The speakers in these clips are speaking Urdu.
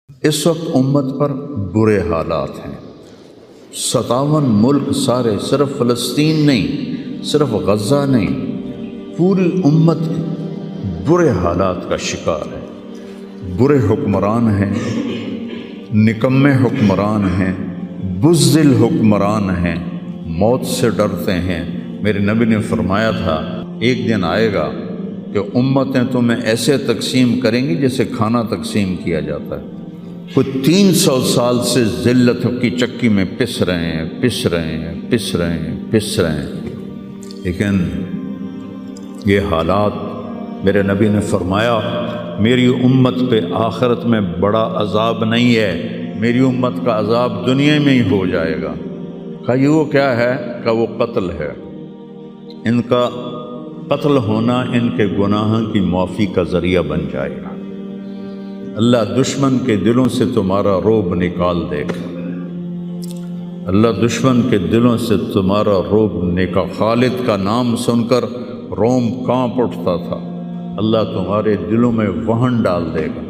اس وقت امت پر برے حالات ہیں۔ 57 ملک سارے، صرف فلسطین نہیں، صرف غزہ نہیں، پوری امت برے حالات کا شکار ہے۔ برے حکمران ہیں، نکمے حکمران ہیں، بزدل حکمران ہیں، موت سے ڈرتے ہیں۔ میرے نبی نے فرمایا تھا ایک دن آئے گا کہ امتیں تمہیں ایسے تقسیم کریں گی جیسے کھانا تقسیم کیا جاتا ہے۔ کچھ 300 سال سے ذلت کی چکی میں پس رہے ہیں، لیکن یہ حالات، میرے نبی نے فرمایا میری امت پہ آخرت میں بڑا عذاب نہیں ہے، میری امت کا عذاب دنیا میں ہی ہو جائے گا۔ کہا یہ وہ کیا ہے؟ کہ وہ قتل ہے۔ ان کا قتل ہونا ان کے گناہوں کی معافی کا ذریعہ بن جائے گا۔ اللہ دشمن کے دلوں سے تمہارا رعب نکال دے گا، اللہ دشمن کے دلوں سے تمہارا رعب نکال۔ خالد کا نام سن کر روم کانپ اٹھتا تھا، اللہ تمہارے دلوں میں وہن ڈال دے گا۔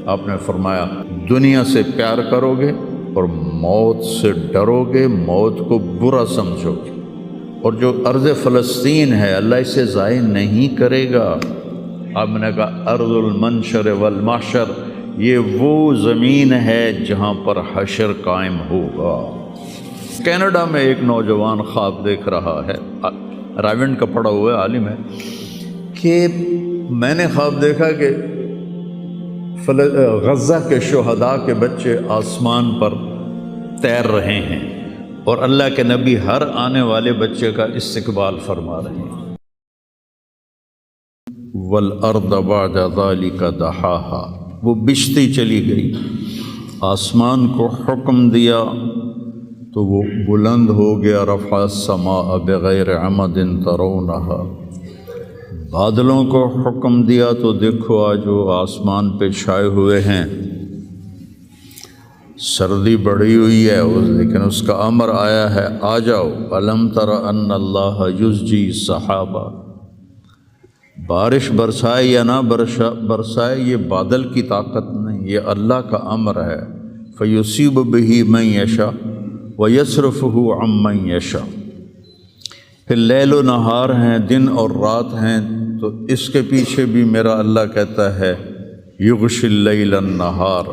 آپ نے فرمایا دنیا سے پیار کرو گے اور موت سے ڈرو گے، موت کو برا سمجھو گے، اور جو ارض فلسطین ہے اللہ اسے ضائع نہیں کرے گا۔ آپ نے کہا ارض المنشر والمحشر، یہ وہ زمین ہے جہاں پر حشر قائم ہوگا۔ کینیڈا میں ایک نوجوان خواب دیکھ رہا ہے، راونڈ کا پڑھا ہوا ہے، عالم ہے، کہ میں نے خواب دیکھا کہ غزہ کے شہداء کے بچے آسمان پر تیر رہے ہیں اور اللہ کے نبی ہر آنے والے بچے کا استقبال فرما رہے ہیں۔ وَالْأَرْضَ بَعْدَ ذَلِكَ دَحَاهَا، وہ بچھتی چلی گئی، آسمان کو حکم دیا تو وہ بلند ہو گیا۔ رفع السماء بغیر عمد ترونها، بادلوں کو حکم دیا تو دیکھو آج وہ آسمان پہ چھائے ہوئے ہیں۔ سردی بڑھی ہوئی ہے لیکن اس کا امر آیا ہے آ جاؤ۔ الم تر ان اللہ یزجی سحابہ، بارش برسائے یا نہ برسائے یہ بادل کی طاقت نہیں، یہ اللہ کا امر ہے۔ فیصیب بہ من یشاء ویصرفہ عن من یشاء، پھر لیل و نہار ہیں، دن اور رات ہیں، تو اس کے پیچھے بھی میرا اللہ کہتا ہے یغشی اللیل النہار،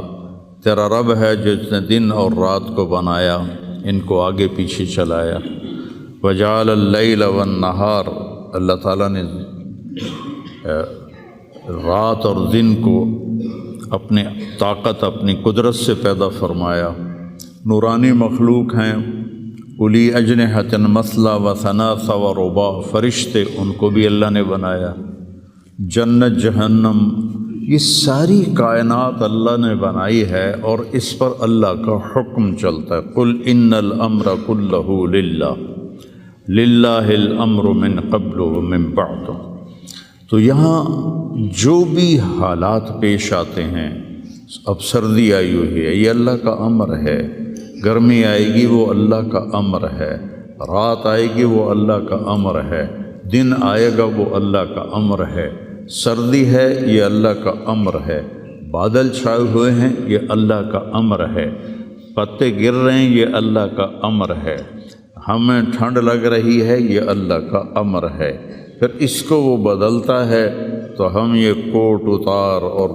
تیرا رب ہے جس نے دن اور رات کو بنایا، ان کو آگے پیچھے چلایا۔ وجعل اللیل والنہار، اللہ تعالیٰ نے رات اور دن کو اپنی طاقت، اپنی قدرت سے پیدا فرمایا۔ نورانی مخلوق ہیں، اُلی اجنحۃ مثلا و ثلاث و رباع، فرشتے ان کو بھی اللہ نے بنایا۔ جنت جہنم، یہ ساری کائنات اللہ نے بنائی ہے اور اس پر اللہ کا حکم چلتا ہے۔ قل ان الامر کلہ للہ، للہ الامر من قبل ومن بعد۔ تو یہاں جو بھی حالات پیش آتے ہیں، اب سردی آئی ہوئی ہے یہ اللہ کا امر ہے، گرمی آئے گی وہ اللہ کا امر ہے، رات آئے گی وہ اللہ کا امر ہے، دن آئے گا وہ اللہ کا امر ہے، سردی ہے یہ اللہ کا امر ہے، بادل چھائے ہوئے ہیں یہ اللہ کا امر ہے، پتے گر رہے ہیں یہ اللہ کا امر ہے، ہمیں ٹھنڈ لگ رہی ہے یہ اللہ کا امر ہے۔ پھر اس کو وہ بدلتا ہے تو ہم یہ کوٹ اتار اور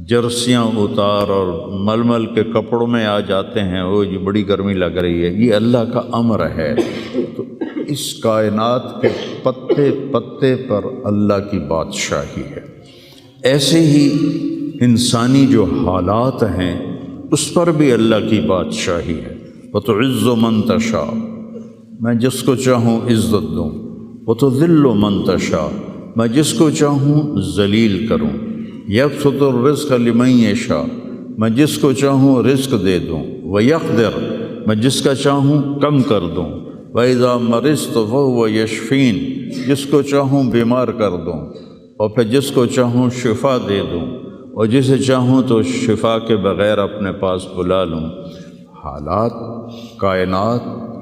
جرسیاں اتار اور ململ کے کپڑوں میں آ جاتے ہیں، وہ یہ بڑی گرمی لگ رہی ہے، یہ اللہ کا امر ہے۔ تو اس کائنات کے پتے پتے پر اللہ کی بادشاہی ہے۔ ایسے ہی انسانی جو حالات ہیں اس پر بھی اللہ کی بادشاہی ہے۔ وَتُعِزُّ مَن تَشَاءُ، میں جس کو چاہوں عزت دوں، وَتُذِلُّ مَن تَشَاءُ، میں جس کو چاہوں ذلیل کروں، یبسط الرزق لمن یشاء، میں جس کو چاہوں رزق دے دوں، ویقدر، میں جس کا چاہوں کم کر دوں، وَإِذَا مَرِضْتُ فَهُوَ یشفین، جس کو چاہوں بیمار کر دوں اور پھر جس کو چاہوں شفا دے دوں، اور جسے چاہوں تو شفا کے بغیر اپنے پاس بلا لوں۔ حالات، کائنات،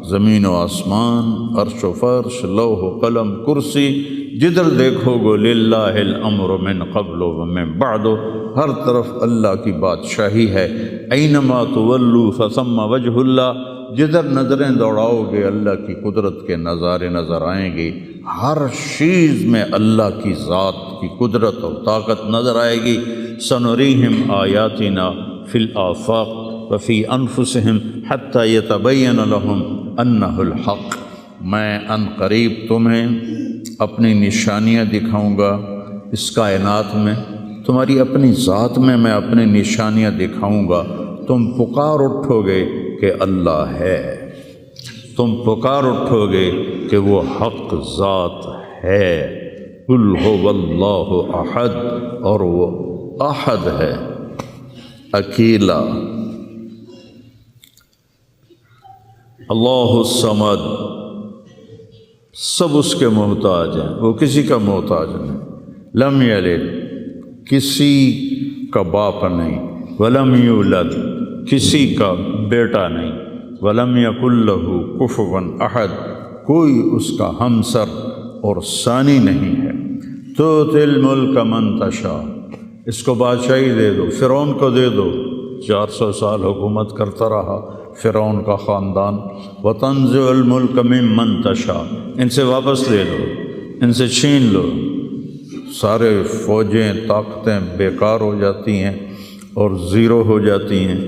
زمین و آسمان، عرش و فرش، لوح و قلم، کرسی، جدھر دیکھو گو للہ الامر من قبل و من بعد، ہر طرف اللہ کی بادشاہی ہے۔ اینما تولوا فثم وجہ اللہ، جدھر نظریں دوڑاؤ گے اللہ کی قدرت کے نظارے نظر آئیں گے۔ ہر چیز میں اللہ کی ذات کی قدرت اور طاقت نظر آئے گی۔ سنریہم آیاتنا فی الآفاق وفی انفسہم حتی یتبین لہم انہ الحق، میں ان قریب تمہیں اپنی نشانیاں دکھاؤں گا اس کائنات میں، تمہاری اپنی ذات میں اپنی نشانیاں دکھاؤں گا، تم پکار اٹھو گے کہ اللہ ہے، تم پکار اٹھو گے کہ وہ حق ذات ہے۔ قل هو اللہ احد، اور وہ احد ہے، اکیلا۔ اللہ الصمد، سب اس کے محتاج ہیں، وہ کسی کا محتاج نہیں۔ لم یلد، کسی کا باپ نہیں، ولم یولد، کسی کا بیٹا نہیں، ولم یکن لہ کفوا احد، کوئی اس کا ہمسر اور ثانی نہیں ہے۔ تؤتی الملک من تشاء، اس کو بادشاہی دے دو، فرعون کو دے دو، 400 سال حکومت کرتا رہا فرعون کا خاندان۔ وتنزع الملک ممن تشاء، ان سے واپس لے لو، ان سے چھین لو، سارے فوجیں طاقتیں بیکار ہو جاتی ہیں اور زیرو ہو جاتی ہیں۔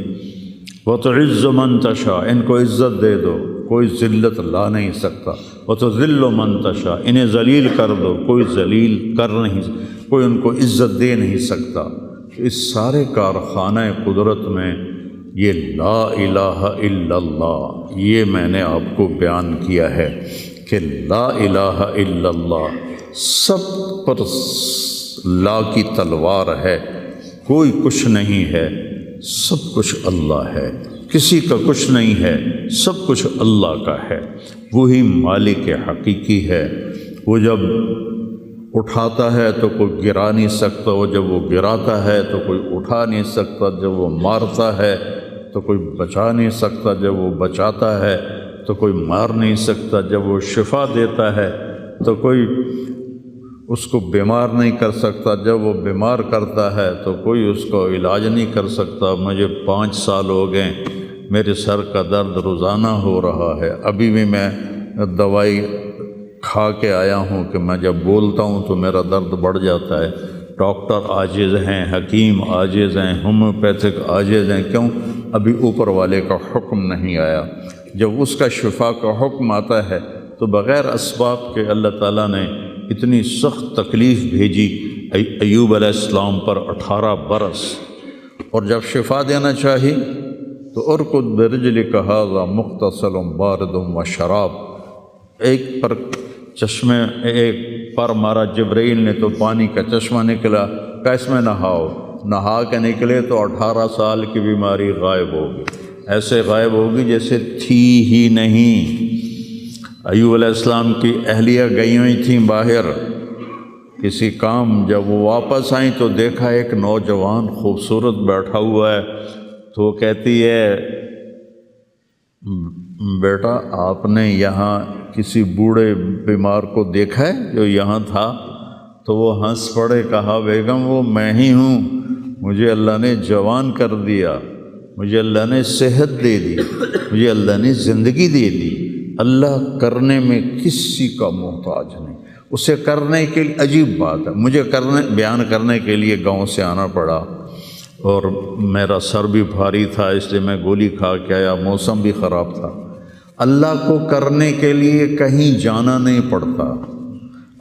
وتعز من تشاء، ان کو عزت دے دو، کوئی ذلت لا نہیں سکتا۔ وتذل من تشاء، انہیں ذلیل کر دو، کوئی ذلیل کر نہیں، کوئی ان کو عزت دے نہیں سکتا۔ اس سارے کارخانہ قدرت میں یہ لا الہ الا اللہ، یہ میں نے آپ کو بیان کیا ہے کہ لا الہ الا اللہ، سب پر لا کی تلوار ہے، کوئی کچھ نہیں ہے، سب کچھ اللہ ہے، کسی کا کچھ نہیں ہے، سب کچھ اللہ کا ہے۔ وہی مالک حقیقی ہے، وہ جب اٹھاتا ہے تو کوئی گرا نہیں سکتا، وہ جب وہ گراتا ہے تو کوئی اٹھا نہیں سکتا، جب وہ مارتا ہے تو کوئی بچا نہیں سکتا، جب وہ بچاتا ہے تو کوئی مار نہیں سکتا، جب وہ شفا دیتا ہے تو کوئی اس کو بیمار نہیں کر سکتا، جب وہ بیمار کرتا ہے تو کوئی اس کو علاج نہیں کر سکتا۔ مجھے 5 سال ہو گئے، میرے سر کا درد روزانہ ہو رہا ہے، ابھی بھی میں دوائی کھا کے آیا ہوں کہ میں جب بولتا ہوں تو میرا درد بڑھ جاتا ہے۔ ڈاکٹر عاجز ہیں، حکیم عاجز ہیں، ہومیوپیتھک عاجز ہیں، کیوں؟ ابھی اوپر والے کا حکم نہیں آیا۔ جب اس کا شفا کا حکم آتا ہے تو بغیر اسباب کے اللہ تعالیٰ نے اتنی سخت تکلیف بھیجی ایوب علیہ السلام پر 18 برس، اور جب شفا دینا چاہی تو ارکض برجلک ھذا مغتسل بارد وشراب، ایک پر چشمے ایک پر مارا جبرائیل نے تو پانی کا چشمہ نکلا، کہ اس میں نہاؤ، نہا کے نکلے تو 18 سال کی بیماری غائب ہوگی، ایسے غائب ہوگی جیسے تھی ہی نہیں۔ ایوب علیہ السلام کی اہلیہ گئی ہوئی تھیں باہر کسی کام، جب وہ واپس آئیں تو دیکھا ایک نوجوان خوبصورت بیٹھا ہوا ہے، تو وہ کہتی ہے بیٹا آپ نے یہاں کسی بوڑھے بیمار کو دیکھا ہے جو یہاں تھا؟ تو وہ ہنس پڑے، کہا بیگم وہ میں ہی ہوں، مجھے اللہ نے جوان کر دیا، مجھے اللہ نے صحت دے دی، مجھے اللہ نے زندگی دے دی۔ اللہ کرنے میں کسی کا محتاج نہیں، اسے کرنے کے لیے عجیب بات ہے، مجھے بیان کرنے کے لیے گاؤں سے آنا پڑا اور میرا سر بھی بھاری تھا، اس لیے میں گولی کھا کے آیا، موسم بھی خراب تھا۔ اللہ کو کرنے کے لیے کہیں جانا نہیں پڑتا،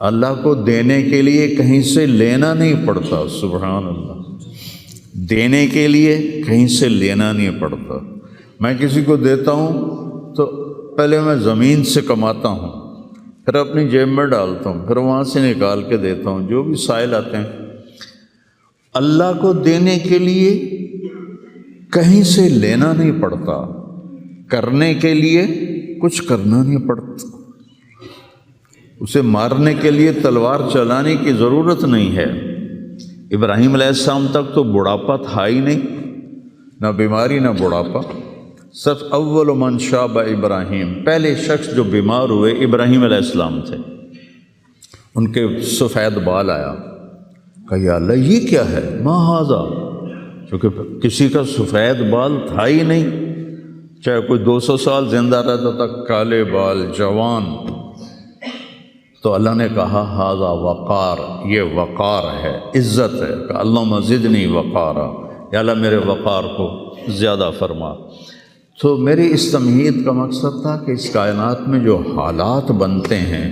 اللہ کو دینے کے لیے کہیں سے لینا نہیں پڑتا، سبحان اللہ، دینے کے لیے کہیں سے لینا نہیں پڑتا۔ میں کسی کو دیتا ہوں تو پہلے میں زمین سے کماتا ہوں، پھر اپنی جیب میں ڈالتا ہوں، پھر وہاں سے نکال کے دیتا ہوں، جو بھی سائل آتے ہیں۔ اللہ کو دینے کے لیے کہیں سے لینا نہیں پڑتا، کرنے کے لیے کچھ کرنا نہیں پڑتا، اسے مارنے کے لیے تلوار چلانے کی ضرورت نہیں ہے۔ ابراہیم علیہ السلام تک تو بڑھاپا تھا ہی نہیں، نہ بیماری نہ بڑھاپا۔ سب اول من شاب ابراہیم، پہلے شخص جو بیمار ہوئے ابراہیم علیہ السلام تھے، ان کے سفید بال آیا، کہ یا اللہ یہ کیا ہے؟ ما ھذا، چونکہ کسی کا سفید بال تھا ہی نہیں، چاہے کوئی 200 سال زندہ رہتا تھا، کالے بال، جوان. تو اللہ نے کہا ھذا وقار، یہ وقار ہے، عزت ہے. کہ اللہم زدنی وقارا، یا اللہ میرے وقار کو زیادہ فرما. تو میری اس تمہید کا مقصد تھا کہ اس کائنات میں جو حالات بنتے ہیں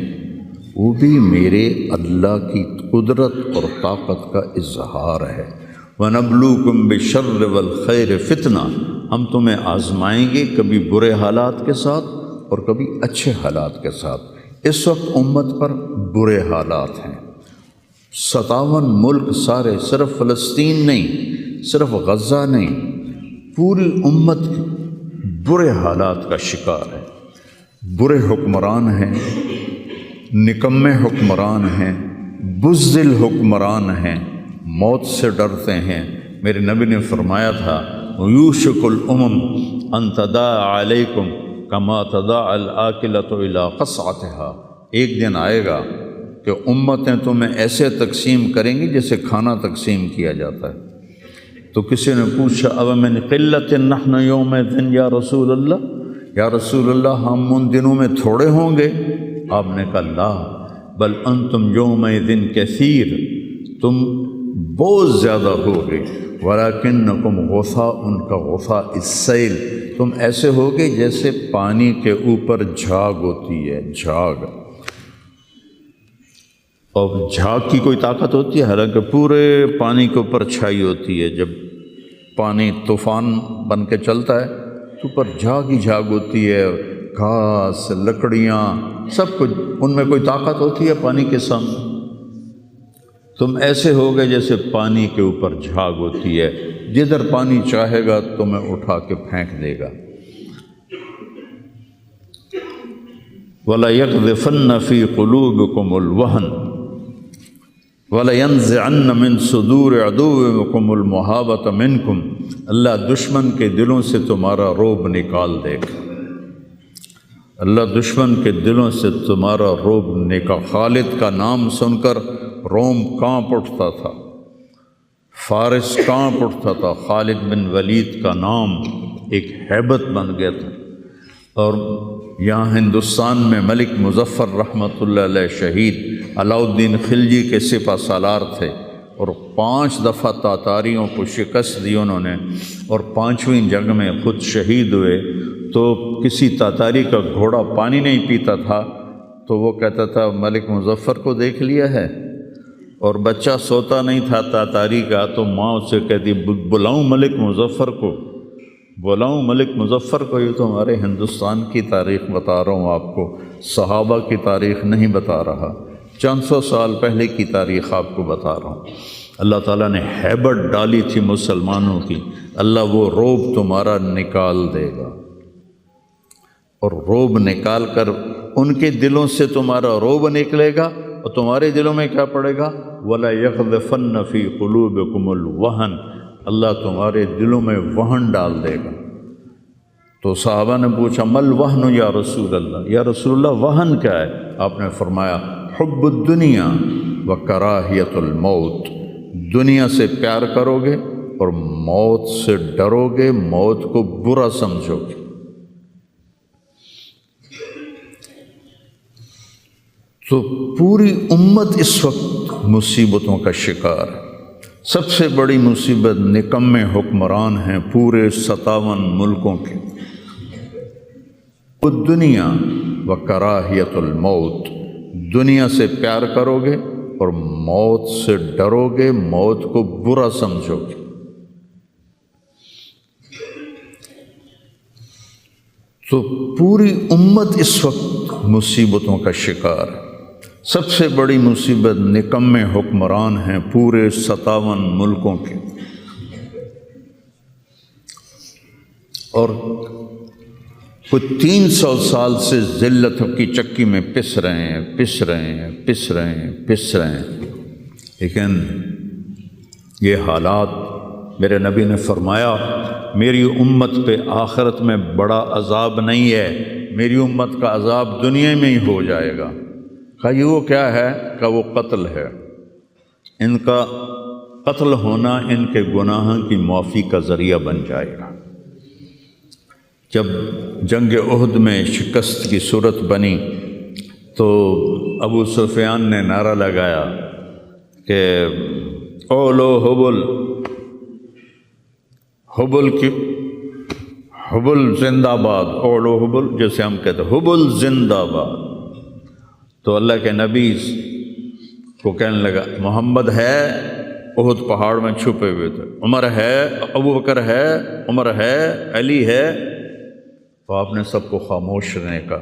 وہ بھی میرے اللہ کی قدرت اور طاقت کا اظہار ہے. وَنَبْلُوكُمْ بِالشَّرِّ وَالْخَيْرِ فِتْنَةً، ہم تمہیں آزمائیں گے کبھی برے حالات کے ساتھ اور کبھی اچھے حالات کے ساتھ. اس وقت امت پر برے حالات ہیں. 57 ملک سارے، صرف فلسطین نہیں، صرف غزہ نہیں، پوری امت برے حالات کا شکار ہے. برے حکمران ہیں، نکمے حکمران ہیں، بزدل حکمران ہیں، موت سے ڈرتے ہیں. میرے نبی نے فرمایا تھا یوشک الامم ان تداعى علیکم کما تداعى الآکلۃ الی قصعتها، ایک دن آئے گا کہ امتیں تمہیں ایسے تقسیم کریں گی جیسے کھانا تقسیم کیا جاتا ہے. تو کسی نے پوچھا اب من قلت نحن یومئذ یا رسول اللہ، یا رسول اللہ ہم ان دنوں میں تھوڑے ہوں گے؟ آپ نے کہا لا بل انتم یومئذ کثیر، تم بہت زیادہ ہوگے. ولیکنکم غثاء کغثاء السیل، تم ایسے ہوگے جیسے پانی کے اوپر جھاگ ہوتی ہے، جھاگ. اور جھاگ کی کوئی طاقت ہوتی ہے؟ حالانکہ پورے پانی کے اوپر چھائی ہوتی ہے. جب پانی طوفان بن کے چلتا ہے تو اوپر جھاگ ہی جھاگ ہوتی ہے، گھاس، لکڑیاں، سب کچھ. ان میں کوئی طاقت ہوتی ہے پانی کے سامنے؟ تم ایسے ہوگے جیسے پانی کے اوپر جھاگ ہوتی ہے، جدھر پانی چاہے گا تمہیں اٹھا کے پھینک دے گا. وَلَيَقْذِفَنَّ فِي قُلُوبِكُمُ الْوَهْنَ وَلَيَنزِعَنَّ مِن صُدُورِ عَدُوِّكُمُ الْمُهَابَةَ مِنكُمْ، اللہ دشمن کے دلوں سے تمہارا رعب نکال دے گا. اللہ دشمن کے دلوں سے تمہارا رعب نکال. خالد کا نام سن کر روم کانپ اٹھتا تھا، فارس کانپ اٹھتا تھا. خالد بن ولید کا نام ایک ہیبت بن گیا تھا. اور یہاں ہندوستان میں ملک مظفر رحمۃ اللہ علیہ شہید علاؤ الدین خلجی کے سپہ سالار تھے، اور 5 دفعہ تاتاریوں کو شکست دی انہوں نے، اور 5ویں جنگ میں خود شہید ہوئے. تو کسی تاتاری کا گھوڑا پانی نہیں پیتا تھا تو وہ کہتا تھا ملک مظفر کو دیکھ لیا ہے. اور بچہ سوتا نہیں تھا تاتاری کا تو ماں اسے کہتی بلاؤں ملک مظفر کو، بلاؤں ملک مظفر کو. یہ تو ہمارے ہندوستان کی تاریخ بتا رہا ہوں آپ کو، صحابہ کی تاریخ نہیں بتا رہا، چند سو سال پہلے کی تاریخ آپ کو بتا رہا ہوں. اللہ تعالیٰ نے ہیبت ڈالی تھی مسلمانوں کی. اللہ وہ رعب تمہارا نکال دے گا، اور رعب نکال کر ان کے دلوں سے تمہارا رعب نکلے گا، اور تمہارے دلوں میں کیا پڑے گا؟ وَلَيَقْذِفَنَّ فِي قُلُوبِكُمُ الْوَهْنَ، اللہ تمہارے دلوں میں وہن ڈال دے گا. تو صحابہ نے پوچھا مل وہن یا رسول اللہ، یا رسول اللہ وہن کیا ہے؟ آپ نے فرمایا حب الدنیا و کراہیت الموت، دنیا سے پیار کرو گے اور موت سے ڈرو گے، موت کو برا سمجھو گے. تو پوری امت اس وقت مصیبتوں کا شکار ہے. سب سے بڑی مصیبت نکمے حکمران ہیں پورے 57 ملکوں کے. الدنیا و کراہیت الموت، دنیا سے پیار کرو گے اور موت سے ڈرو گے، موت کو برا سمجھو گے. تو پوری امت اس وقت مصیبتوں کا شکار ہے. سب سے بڑی مصیبت نکمے حکمران ہیں پورے 57 ملکوں کے. اور کچھ 300 سال سے ذلت کی چکی میں پس رہے ہیں. لیکن یہ حالات، میرے نبی نے فرمایا میری امت پہ آخرت میں بڑا عذاب نہیں ہے، میری امت کا عذاب دنیا میں ہی ہو جائے گا. کہا یہ وہ کیا ہے؟ کہ وہ قتل ہے. ان کا قتل ہونا ان کے گناہوں کی معافی کا ذریعہ بن جائے گا۔ جب جنگ احد میں شکست کی صورت بنی تو ابو سفیان نے نعرہ لگایا کہ اولو حبل، حبل زندہ باد، اولو حبل، جیسے ہم کہتے ہیں حبل زندہ باد۔ تو اللہ کے نبی کو کہنے لگا محمد ہے، احد پہاڑ میں چھپے ہوئے تھے، عمر ہے، ابو بکر ہے، عمر ہے، علی ہے، تو آپ نے سب کو خاموش رہنے کا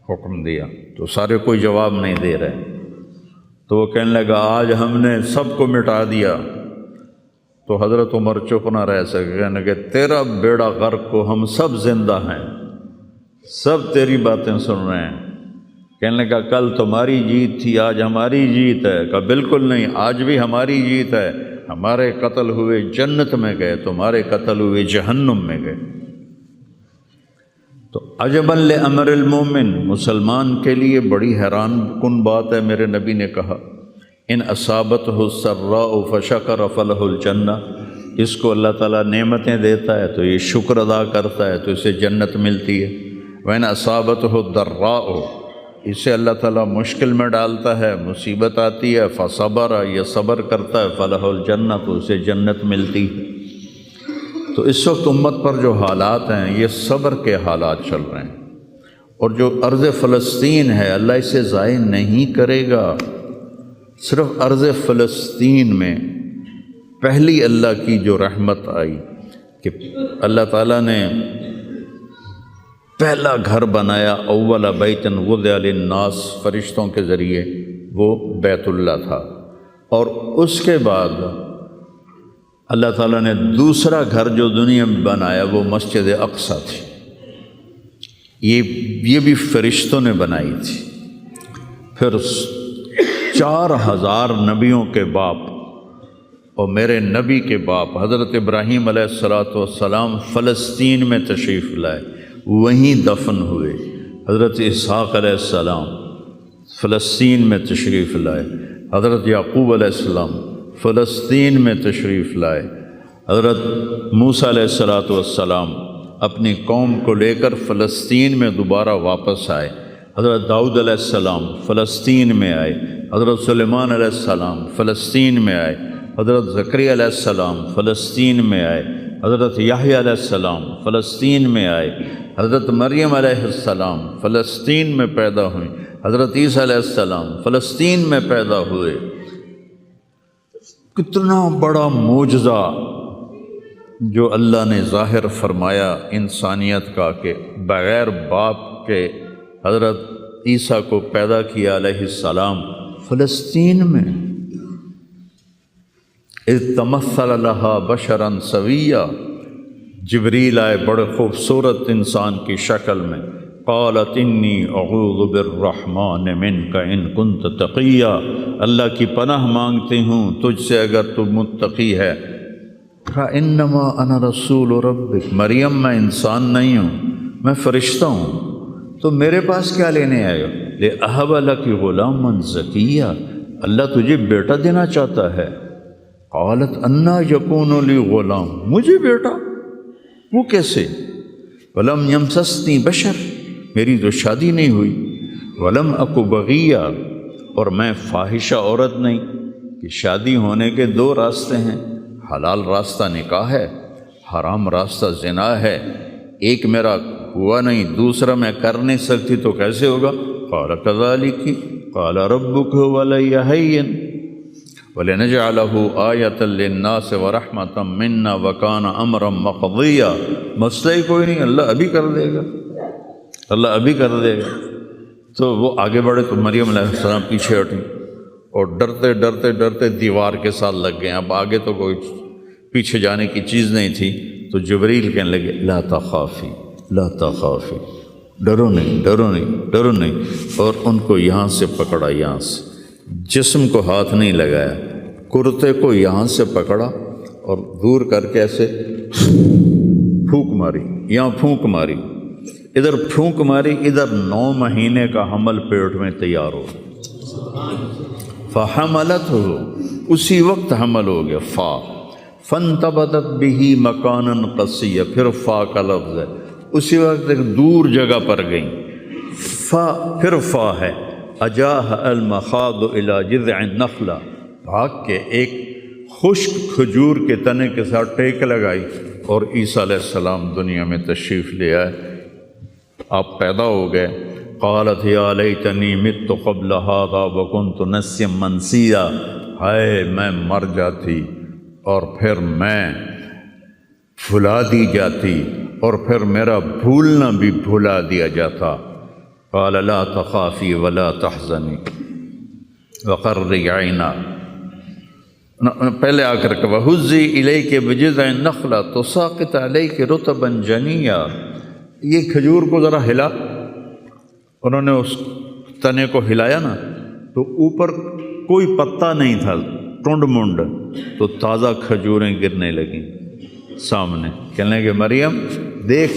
حکم دیا، تو سارے کوئی جواب نہیں دے رہے۔ تو وہ کہنے لگا آج ہم نے سب کو مٹا دیا۔ تو حضرت عمر چپ نہ رہ سکے، کہنے لگے تیرا بیڑا غرق کو، ہم سب زندہ ہیں، سب تیری باتیں سن رہے ہیں۔ کہنے لگا کل تمہاری جیت تھی، آج ہماری جیت ہے۔ کہا بالکل نہیں، آج بھی ہماری جیت ہے، ہمارے قتل ہوئے جنت میں گئے، تمہارے قتل ہوئے جہنم میں گئے۔ تو عجبا لامر المومن، مسلمان کے لیے بڑی حیران کن بات ہے، میرے نبی نے کہا ان اصابتہ السراء فشکر فلہ الجنہ، اس کو اللہ تعالیٰ نعمتیں دیتا ہے تو یہ شکر ادا کرتا ہے تو اسے جنت ملتی ہے۔ وَإِنْ أَصَابَتْهُ الضَّرَّاءُ، اسے اللہ تعالیٰ مشکل میں ڈالتا ہے، مصیبت آتی ہے، فصبر، یہ صبر کرتا ہے، فلہ الجنہ، تو اسے جنت ملتی ہے۔ تو اس وقت امت پر جو حالات ہیں یہ صبر کے حالات چل رہے ہیں، اور جو ارض فلسطین ہے اللہ اسے ضائع نہیں کرے گا۔ صرف ارض فلسطین میں پہلی اللہ کی جو رحمت آئی کہ اللہ تعالیٰ نے پہلا گھر بنایا، اول بیت وضع للناس، فرشتوں کے ذریعے، وہ بیت اللہ تھا، اور اس کے بعد اللہ تعالیٰ نے دوسرا گھر جو دنیا میں بنایا وہ مسجد اقصیٰ تھی، یہ بھی فرشتوں نے بنائی تھی۔ پھر 4000 نبیوں کے باپ اور میرے نبی کے باپ حضرت ابراہیم علیہ السلام فلسطین میں تشریف لائے، وہیں دفن ہوئے۔ حضرت اسحاق علیہ السلام فلسطین میں تشریف لائے، حضرت یعقوب علیہ السلام فلسطین میں تشریف لائے، حضرت موسیٰ علیہ السلام اپنی قوم کو لے کر فلسطین میں دوبارہ واپس آئے، حضرت داؤد علیہ السلام فلسطین میں آئے، حضرت سلیمان علیہ السلام فلسطین میں آئے، حضرت زکریا علیہ السلام فلسطین میں آئے، حضرت یحییٰ علیہ السلام فلسطین میں آئے، حضرت مریم علیہ السلام فلسطین میں پیدا ہوئیں، حضرت عیسیٰ علیہ السلام فلسطین میں پیدا ہوئے۔ کتنا بڑا معجزہ جو اللہ نے ظاہر فرمایا انسانیت کا کہ بغیر باپ کے حضرت عیسیٰ کو پیدا کیا علیہ السلام فلسطین میں۔ اذ تمثل لہا بشرا سویا، جبریل آئے بڑے خوبصورت انسان کی شکل میں، قالت انی اعوذ بالرحمن منک ان کنت تقیا، اللہ کی پناہ مانگتی ہوں تجھ سے اگر تو متقی ہے۔ انما انا رسول ربک، مریم میں انسان نہیں ہوں، میں فرشتہ ہوں، تو میرے پاس کیا لینے آئے ہو؟ لأہب لک غلاما زکیا، اللہ تجھے بیٹا دینا چاہتا ہے۔ قالت انا یکون لی غلام، مجھے بیٹا؟ وہ کیسے؟ ولم یمسسنی بشر، میری تو شادی نہیں ہوئی، ولم اکو بغیہ، اور میں فاحشہ عورت نہیں۔ کہ شادی ہونے کے دو راستے ہیں، حلال راستہ نکاح ہے، حرام راستہ زنا ہے۔ ایک میرا ہوا نہیں، دوسرا میں کر نہیں سکتی، تو کیسے ہوگا؟ قال کذالک قال ربک ولی ہین وَلِنَجْعَلَهُ آیَةً لِلنَّاسِ وَرَحْمَةً مِنَّا وَكَانَ أَمْرًا مَقْضِيًّا، مسئلہ ہی کوئی نہیں، اللہ ابھی کر دے گا، اللہ ابھی کر دے گا۔ تو وہ آگے بڑھے تو مریم علیہ السلام پیچھے ہٹیں اور ڈرتے ڈرتے ڈرتے دیوار کے ساتھ لگ گئے۔ اب آگے تو کوئی پیچھے جانے کی چیز نہیں تھی، تو جبریل کہنے لگے لا تخافی لا تخافی، ڈرو نہیں ڈرو نہیں ڈرو نہیں، اور ان کو یہاں سے پکڑا، یہاں سے، جسم کو ہاتھ نہیں لگایا، کرتے کو یہاں سے پکڑا اور دور کر کے ایسے پھونک ماری، یہاں پھونک ماری، ادھر پھونک ماری، ادھر 9 مہینے کا حمل پیٹ میں تیار ہو۔ فحملتہ، اسی وقت حمل ہو گیا فا فانتبذت به مکانا قصیا، پھر فا کا لفظ ہے، اسی وقت ایک دور جگہ پر گئیں، فا پھر فا ہے، اجاہ المخاض الی جذع النخلہ، بھاگ کے ایک خشک کھجور کے تنے کے ساتھ ٹیک لگائی، اور عیسیٰ علیہ السلام دنیا میں تشریف لے آئے، آپ پیدا ہو گئے۔ قالت یا لیتنی مت قبل ھذا وکنت نسیا منسیا، ہائے میں مر جاتی اور پھر میں بھلا دی جاتی اور پھر میرا بھولنا بھی بھلا دیا جاتا۔ قال لا تخافی ولا تحزنی وقرری عینا، پہلے آ کر کہ وَهُزِّي إِلَيْكِ بِجِذْعِ النَّخْلَةِ تُسَاقِطْ عَلَيْكِ رُطَبًا جَنِيًّا، یہ کھجور کو ذرا ہلا، انہوں نے اس تنے کو ہلایا نا تو اوپر کوئی پتا نہیں تھا، ٹنڈ منڈ، تو تازہ کھجوریں گرنے لگیں سامنے، کہنے لگے مریم دیکھ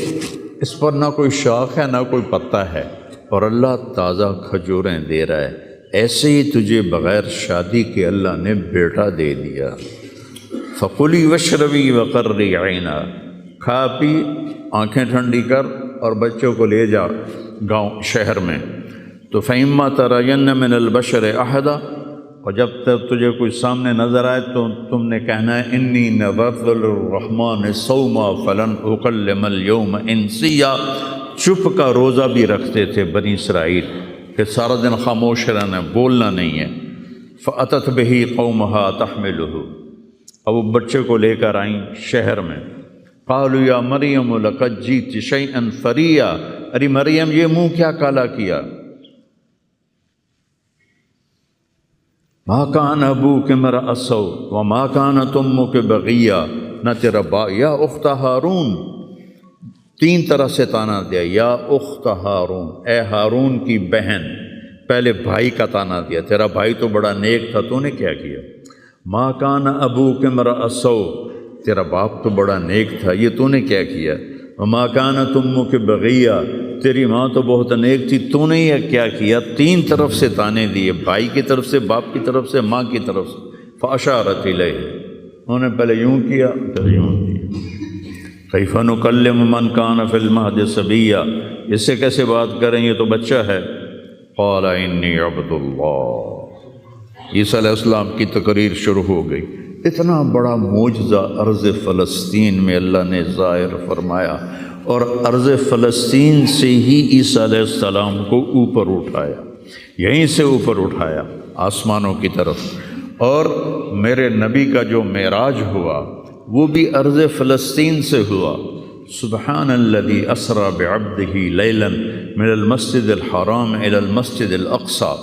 اس پر نہ کوئی شاخ ہے نہ کوئی پتا ہے، اور اللہ تازہ کھجوریں دے رہا ہے، ایسے ہی تجھے بغیر شادی کے اللہ نے بیٹا دے دیا۔ فَقُلِي وَاشْرَبِي وَقَرِّي عَيْنًا، کھا پی آنکھیں ٹھنڈی کر اور بچوں کو لے جا گاؤں شہر میں۔ تو فَإِمَّا تَرَيَنَّ مِنَ الْبَشَرِ أَحَدًا، اور جب تک تجھے کوئی سامنے نظر آئے تو تم نے کہنا ہے انی نذرت للرحمن صوما فلن اکلم اليوم انسیا، چپ کا روزہ بھی رکھتے تھے بنی اسرائیل کہ سارا دن خاموش رہنا، بولنا نہیں ہے۔ فأتت به قومها تحمله، اب وہ بچے کو لے کر آئیں شہر میں۔ قالوا یا مریم لقد جئت شیئا فریا، ارے مریم یہ منہ کیا کالا کیا، ما کان ابوک امرأ سوء وما کانت امک بغیہ، نہ تیرا یا اخت ہارون، تین طرح سے تانا دیا، یا اخت ہارون، اے ہارون کی بہن، پہلے بھائی کا تانا دیا، تیرا بھائی تو بڑا نیک تھا، تو نے کیا کیا، ما کان ابوک امرأ سوء، تیرا باپ تو بڑا نیک تھا، یہ تو نے کیا کیا، وما کانت امک بغیہ، تیری ماں تو بہت نیک تھی، تو نے یہ کیا کیا، تین طرف سے تانے دیے، بھائی کی طرف سے، باپ کی طرف سے، ماں کی طرف سے۔ فاشارت الیہ، انہوں نے پہلے یوں کیا پھر یوں کیا۔ کیف نکلم من کان فی المہد صبیا، اس سے کیسے بات کریں، یہ تو بچہ ہے۔ قال انی عبد اللہ، عیسیٰ علیہ السلام کی تقریر شروع ہو گئی۔ اتنا بڑا معجزہ ارض فلسطین میں اللہ نے ظاہر فرمایا، اور ارض فلسطین سے ہی عیسیٰ علیہ السلام کو اوپر اٹھایا، یہیں سے اوپر اٹھایا آسمانوں کی طرف۔ اور میرے نبی کا جو معراج ہوا وہ بھی ارض فلسطین سے ہوا۔ سبحان الذی اسری بعبدہ لیلا من المسجد الحرام الی المسجد الاقصی،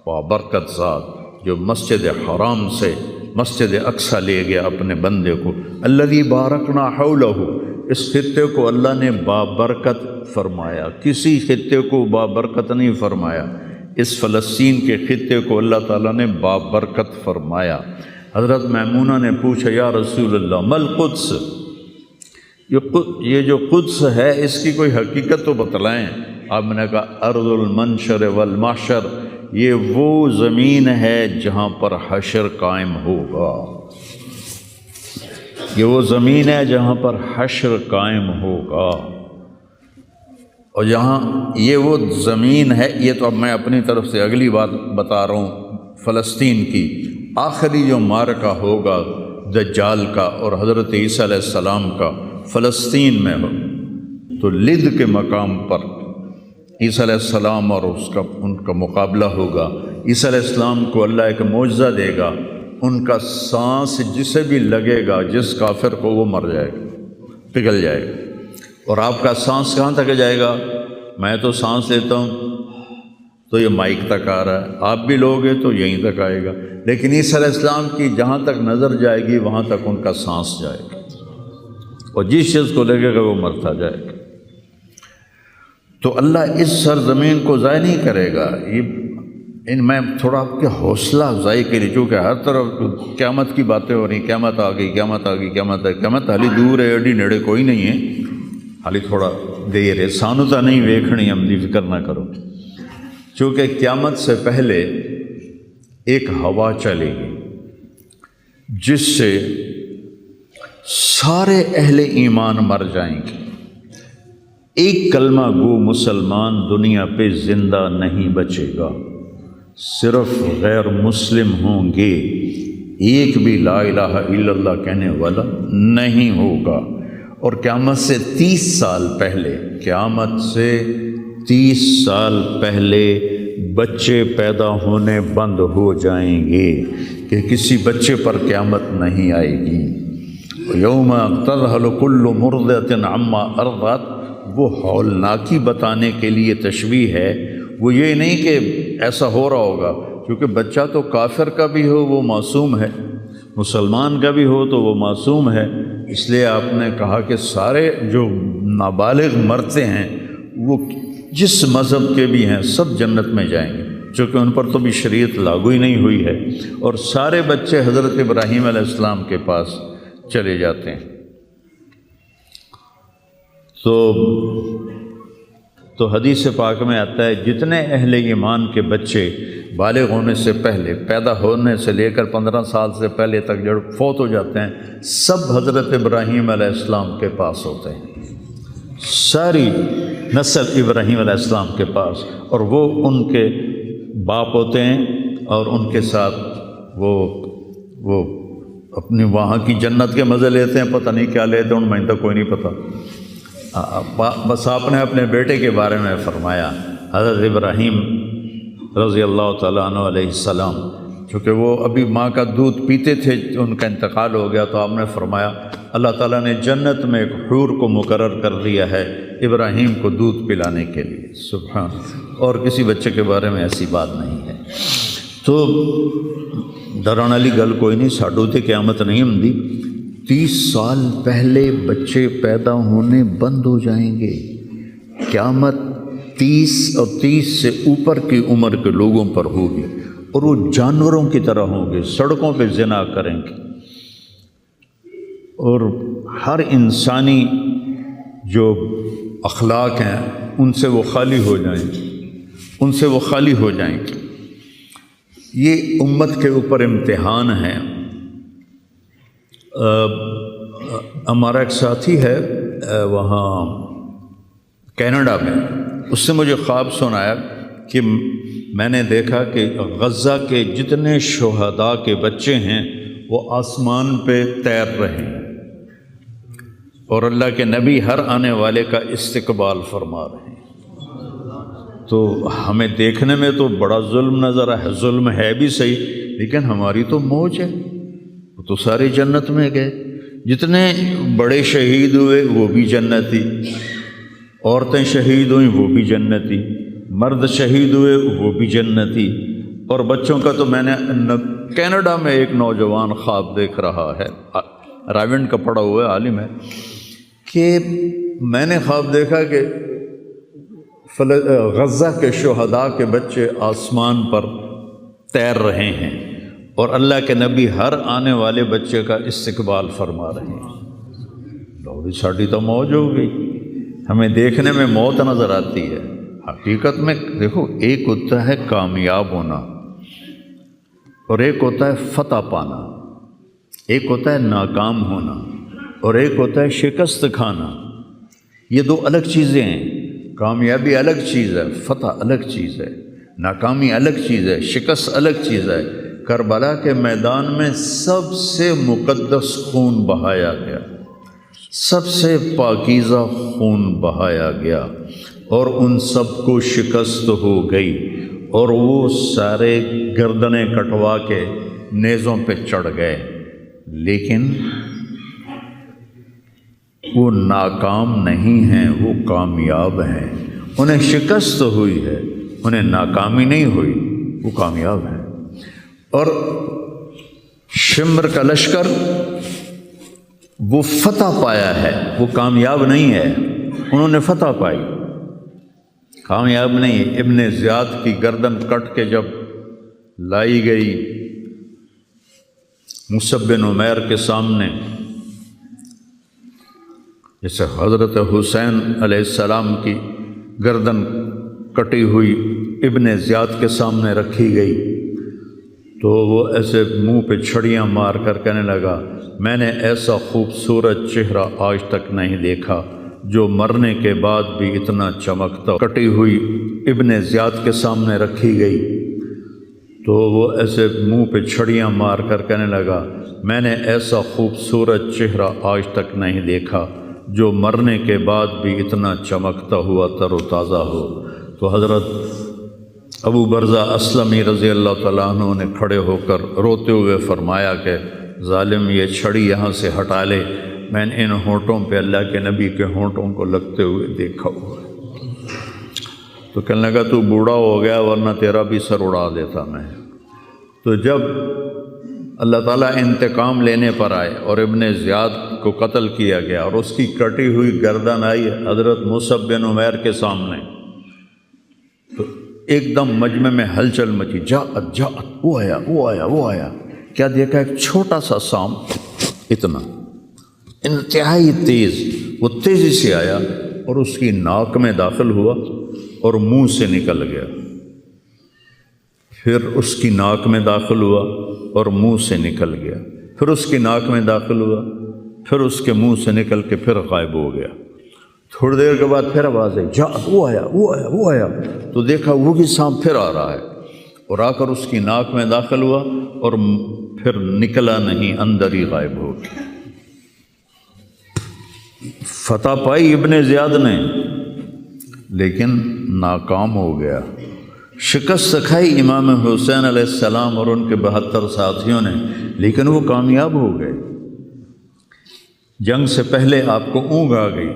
وبرکت ذات جو مسجد حرام سے مسجد اقصی لے گیا اپنے بندے کو۔ الذی بارکنا حولہ، اس خطے کو اللہ نے بابرکت فرمایا، کسی خطے کو بابرکت نہیں فرمایا، اس فلسطین کے خطے کو اللہ تعالیٰ نے بابرکت فرمایا۔ حضرت میمونہ نے پوچھا یا رسول اللہ مل قدس، یہ جو قدس ہے اس کی کوئی حقیقت تو بتلائیں۔ آپ نے کہا ارض المنشر والمحشر، یہ وہ زمین ہے جہاں پر حشر قائم ہوگا، یہ وہ زمین ہے جہاں پر حشر قائم ہوگا، اور جہاں یہ وہ زمین ہے، یہ تو اب میں اپنی طرف سے اگلی بات بتا رہا ہوں، فلسطین کی آخری جو معرکہ ہوگا دجال کا اور حضرت عیسیٰ علیہ السلام کا فلسطین میں ہو، تو لد کے مقام پر عیسیٰ علیہ السلام اور ان کا مقابلہ ہوگا۔ عیسیٰ علیہ السلام کو اللہ ایک معجزہ دے گا، ان کا سانس جسے بھی لگے گا، جس کافر کو، وہ مر جائے گا، پگھل جائے گا۔ اور آپ کا سانس کہاں تک جائے گا؟ میں تو سانس لیتا ہوں تو یہ مائک تک آ رہا ہے، آپ بھی لوگے تو یہیں تک آئے گا، لیکن عیسیٰ علیہ السلام کی جہاں تک نظر جائے گی وہاں تک ان کا سانس جائے گا، اور جس چیز کو لگے گا وہ مرتا جائے گا۔ تو اللہ اس سرزمین کو ضائع نہیں کرے گا۔ میں تھوڑا آپ کے حوصلہ افزائی کے لیے، چونکہ ہر طرف قیامت کی باتیں ہو رہی، قیامت آ گئی، قیامت آ گئی، قیامت آ گئی، قیامت حالی دور ہے، ایڈی نیڑے کوئی نہیں ہے، حالی تھوڑا دیر ہے، سانو تو نہیں ویکھنی، ہم دی فکر نہ کرو۔ چونکہ قیامت سے پہلے ایک ہوا چلے گی، جس سے سارے اہل ایمان مر جائیں گے، ایک کلمہ گو مسلمان دنیا پہ زندہ نہیں بچے گا، صرف غیر مسلم ہوں گے، ایک بھی لا الہ الا اللہ کہنے والا نہیں ہوگا۔ اور قیامت سے 30 سال پہلے، قیامت سے 30 سال پہلے بچے پیدا ہونے بند ہو جائیں گے کہ کسی بچے پر قیامت نہیں آئے گی۔ یوم تذہل کل مرضعۃ عما ارضعت، وہ ہولناکی بتانے کے لیے تشبیہ ہے، وہ یہ نہیں کہ ایسا ہو رہا ہوگا، کیونکہ بچہ تو کافر کا بھی ہو وہ معصوم ہے، مسلمان کا بھی ہو تو وہ معصوم ہے، اس لیے آپ نے کہا کہ سارے جو نابالغ مرتے ہیں وہ جس مذہب کے بھی ہیں سب جنت میں جائیں گے، چونکہ ان پر تو بھی شریعت لاگو ہی نہیں ہوئی ہے، اور سارے بچے حضرت ابراہیم علیہ السلام کے پاس چلے جاتے ہیں۔ تو حدیث پاک میں آتا ہے جتنے اہل ایمان کے بچے بالغ ہونے سے پہلے، پیدا ہونے سے لے کر 15 سال سے پہلے تک جو فوت ہو جاتے ہیں، سب حضرت ابراہیم علیہ السلام کے پاس ہوتے ہیں، ساری نسل ابراہیم علیہ السلام کے پاس، اور وہ ان کے باپ ہوتے ہیں، اور ان کے ساتھ وہ اپنی وہاں کی جنت کے مزے لیتے ہیں، پتہ نہیں کیا لیتے ہیں، ان میں تو کوئی نہیں پتہ۔ بس آپ نے اپنے بیٹے کے بارے میں فرمایا، حضرت ابراہیم رضی اللہ تعالیٰ عنہ علیہ السلام، چونکہ وہ ابھی ماں کا دودھ پیتے تھے، ان کا انتقال ہو گیا، تو آپ نے فرمایا اللہ تعالیٰ نے جنت میں ایک حور کو مقرر کر دیا ہے ابراہیم کو دودھ پلانے کے لیے، سبحان، اور کسی بچے کے بارے میں ایسی بات نہیں ہے۔ تو ڈران والی گل کوئی نہیں، ساڈو تے قیامت نہیں ہوندی، 30 سال پہلے بچے پیدا ہونے بند ہو جائیں گے، قیامت 30 اور 30 سے اوپر کی عمر کے لوگوں پر ہوگی، اور وہ جانوروں کی طرح ہوں گے، سڑکوں پہ زنا کریں گے، اور ہر انسانی جو اخلاق ہیں ان سے وہ خالی ہو جائیں گے، ان سے وہ خالی ہو جائیں گے۔ یہ امت کے اوپر امتحان ہے۔ ہمارا ایک ساتھی ہے وہاں کینیڈا میں، اس سے مجھے خواب سنایا کہ میں نے دیکھا کہ غزہ کے جتنے شہداء کے بچے ہیں وہ آسمان پہ تیر رہے ہیں، اور اللہ کے نبی ہر آنے والے کا استقبال فرما رہے ہیں۔ تو ہمیں دیکھنے میں تو بڑا ظلم نظر ہے، ظلم ہے بھی صحیح، لیکن ہماری تو موج ہے، وہ تو سارے جنت میں گئے، جتنے بڑے شہید ہوئے وہ بھی جنتی، عورتیں شہید ہوئیں وہ بھی جنتی، مرد شہید ہوئے وہ بھی جنتی، اور بچوں کا تو میں نے کینیڈا میں ایک نوجوان خواب دیکھ رہا ہے، راونڈ کا پڑھا ہوا ہے، عالم ہے، کہ میں نے خواب دیکھا کہ غزہ کے شہداء کے بچے آسمان پر تیر رہے ہیں، اور اللہ کے نبی ہر آنے والے بچے کا استقبال فرما رہے ہیں۔ لوگ ساڑی تو موج ہو گئی، ہمیں دیکھنے میں موت نظر آتی ہے، حقیقت میں دیکھو ایک ہوتا ہے کامیاب ہونا، اور ایک ہوتا ہے فتح پانا، ایک ہوتا ہے ناکام ہونا، اور ایک ہوتا ہے شکست کھانا۔ یہ دو الگ چیزیں ہیں، کامیابی الگ چیز ہے، فتح الگ چیز ہے، ناکامی الگ چیز ہے، شکست الگ چیز ہے۔ کربلا کے میدان میں سب سے مقدس خون بہایا گیا، سب سے پاکیزہ خون بہایا گیا، اور ان سب کو شکست ہو گئی، اور وہ سارے گردنیں کٹوا کے نیزوں پہ چڑھ گئے، لیکن وہ ناکام نہیں ہیں، وہ کامیاب ہیں۔ انہیں شکست ہوئی ہے، انہیں ناکامی نہیں ہوئی، وہ کامیاب ہیں۔ اور شمر کا لشکر وہ فتح پایا ہے، وہ کامیاب نہیں ہے، انہوں نے فتح پائی، کامیاب نہیں ہے۔ ابن زیاد کی گردن کٹ کے جب لائی گئی مصعب بن عمیر کے سامنے، جیسے حضرت حسین علیہ السلام کی گردن کٹی ہوئی ابن زیاد کے سامنے رکھی گئی، تو وہ ایسے منہ پہ چھڑیاں مار کر کہنے لگا میں نے ایسا خوبصورت چہرہ آج تک نہیں دیکھا جو مرنے کے بعد بھی اتنا چمکتا۔ کٹی ہوئی ابن زیاد کے سامنے رکھی گئی تو وہ ایسے منہ پہ چھڑیاں مار کر کہنے لگا میں نے ایسا خوبصورت چہرہ آج تک نہیں دیکھا جو مرنے کے بعد بھی اتنا چمکتا ہوا تر و تازہ ہو۔ تو حضرت ابو برزہ اسلمی رضی اللہ تعالیٰ عنہ نے کھڑے ہو کر روتے ہوئے فرمایا کہ ظالم یہ چھڑی یہاں سے ہٹا لے، میں نے ان ہونٹوں پہ اللہ کے نبی کے ہونٹوں کو لگتے ہوئے دیکھا ہوا ہے۔ تو کہنے لگا تو بوڑھا ہو گیا ورنہ تیرا بھی سر اڑا دیتا میں۔ تو جب اللہ تعالیٰ انتقام لینے پر آئے اور ابن زیاد کو قتل کیا گیا اور اس کی کٹی ہوئی گردن آئی حضرت مصعب بن عمیر کے سامنے، تو ایک دم مجمع میں ہلچل مچی، جاءت جاءت، وہ آیا وہ آیا وہ آیا۔ کیا دیکھا؟ ایک چھوٹا سا سام، اتنا انتہائی تیز، وہ تیزی سے آیا اور اس کی ناک میں داخل ہوا اور منہ سے نکل گیا، پھر اس کی ناک میں داخل ہوا اور منہ سے نکل گیا، پھر اس کی ناک میں داخل ہوا، پھر اس کے منہ سے نکل کے پھر غائب ہو گیا۔ تھوڑی دیر کے بعد پھر آواز آئی، جاءت، وہ آیا وہ آیا وہ آیا۔ تو دیکھا وہی سانپ پھر آ رہا ہے اور آ کر اس کی ناک میں داخل ہوا اور پھر نکلا نہیں، اندر ہی غائب ہو گیا۔ فتح پائی ابن زیاد نے لیکن ناکام ہو گیا۔ شکست کھائی امام حسین علیہ السلام اور ان کے 72 ساتھیوں نے، لیکن وہ کامیاب ہو گئے۔ جنگ سے پہلے آپ کو اونگ آ گئی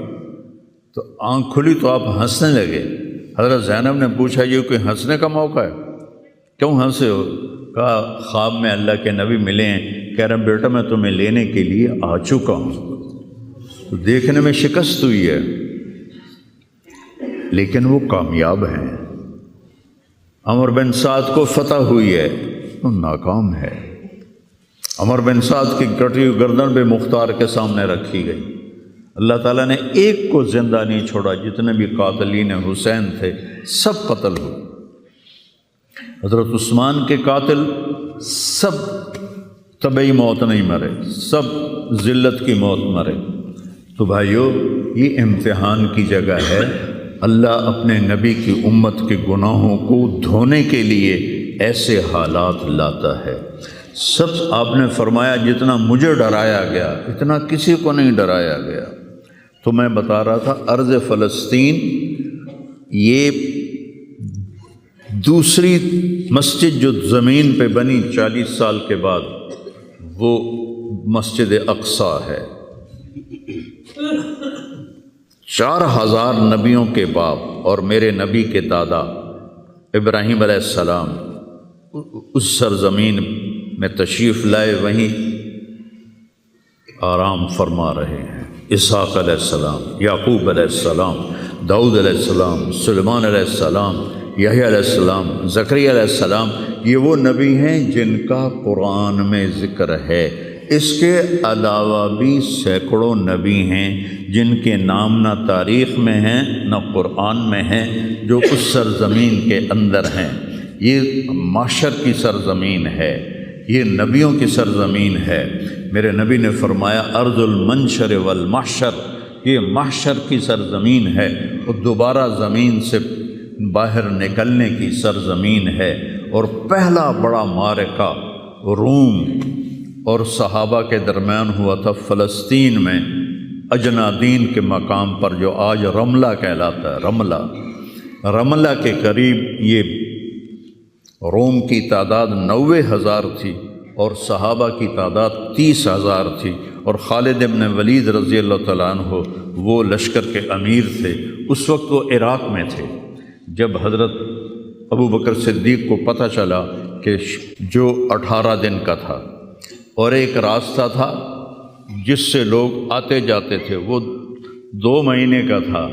تو آنکھ کھلی تو آپ ہنسنے لگے۔ حضرت زینب نے پوچھا یہ کوئی ہنسنے کا موقع ہے، کیوں ہنسے ہو؟ کہا خواب میں اللہ کے نبی ملے ہیں، کہہ رہے ہیں بیٹا میں تمہیں لینے کے لیے آ چکا ہوں۔ تو دیکھنے میں شکست ہوئی ہے لیکن وہ کامیاب ہیں۔ عمر بن سعد کو فتح ہوئی ہے، وہ ناکام ہے۔ عمر بن سعد کی کٹی ہوئی گردن بے مختار کے سامنے رکھی گئی۔ اللہ تعالیٰ نے ایک کو زندہ نہیں چھوڑا، جتنے بھی قاتلین حسین تھے سب قتل ہوئے۔ حضرت عثمان کے قاتل سب طبعی موت نہیں مرے، سب ذلت کی موت مرے۔ تو بھائیو یہ امتحان کی جگہ ہے۔ اللہ اپنے نبی کی امت کے گناہوں کو دھونے کے لیے ایسے حالات لاتا ہے۔ سب آپ نے فرمایا جتنا مجھے ڈرایا گیا اتنا کسی کو نہیں ڈرایا گیا۔ تو میں بتا رہا تھا ارض فلسطین یہ دوسری مسجد جو زمین پہ بنی 40 سال کے بعد وہ مسجد اقصی ہے۔ 4000 نبیوں کے باپ اور میرے نبی کے دادا ابراہیم علیہ السلام اس سرزمین میں تشریف لائے، وہیں آرام فرما رہے ہیں۔ اسحاق علیہ السلام، یعقوب علیہ السلام، داؤد علیہ السلام، سلیمان علیہ السلام، یحییٰ علیہ السلام، زکریا علیہ السلام، یہ وہ نبی ہیں جن کا قرآن میں ذکر ہے۔ اس کے علاوہ بھی سینکڑوں نبی ہیں جن کے نام نہ تاریخ میں ہیں نہ قرآن میں ہیں، جو اس سرزمین کے اندر ہیں۔ یہ محشر کی سرزمین ہے، یہ نبیوں کی سرزمین ہے۔ میرے نبی نے فرمایا ارض المنشر والمحشر، یہ محشر کی سرزمین ہے اور دوبارہ زمین سے باہر نکلنے کی سرزمین ہے۔ اور پہلا بڑا معرکہ روم اور صحابہ کے درمیان ہوا تھا فلسطین میں، اجنادین کے مقام پر جو آج رملہ کہلاتا ہے۔ رملہ کے قریب یہ روم کی تعداد 90,000 تھی اور صحابہ کی تعداد 30,000 تھی، اور خالد بن ولید رضی اللہ تعالیٰ عنہ وہ لشکر کے امیر تھے۔ اس وقت وہ عراق میں تھے۔ جب حضرت ابو بکر صدیق کو پتہ چلا کہ جو 18 دن کا تھا اور ایک راستہ تھا جس سے لوگ آتے جاتے تھے وہ 2 مہینے کا تھا،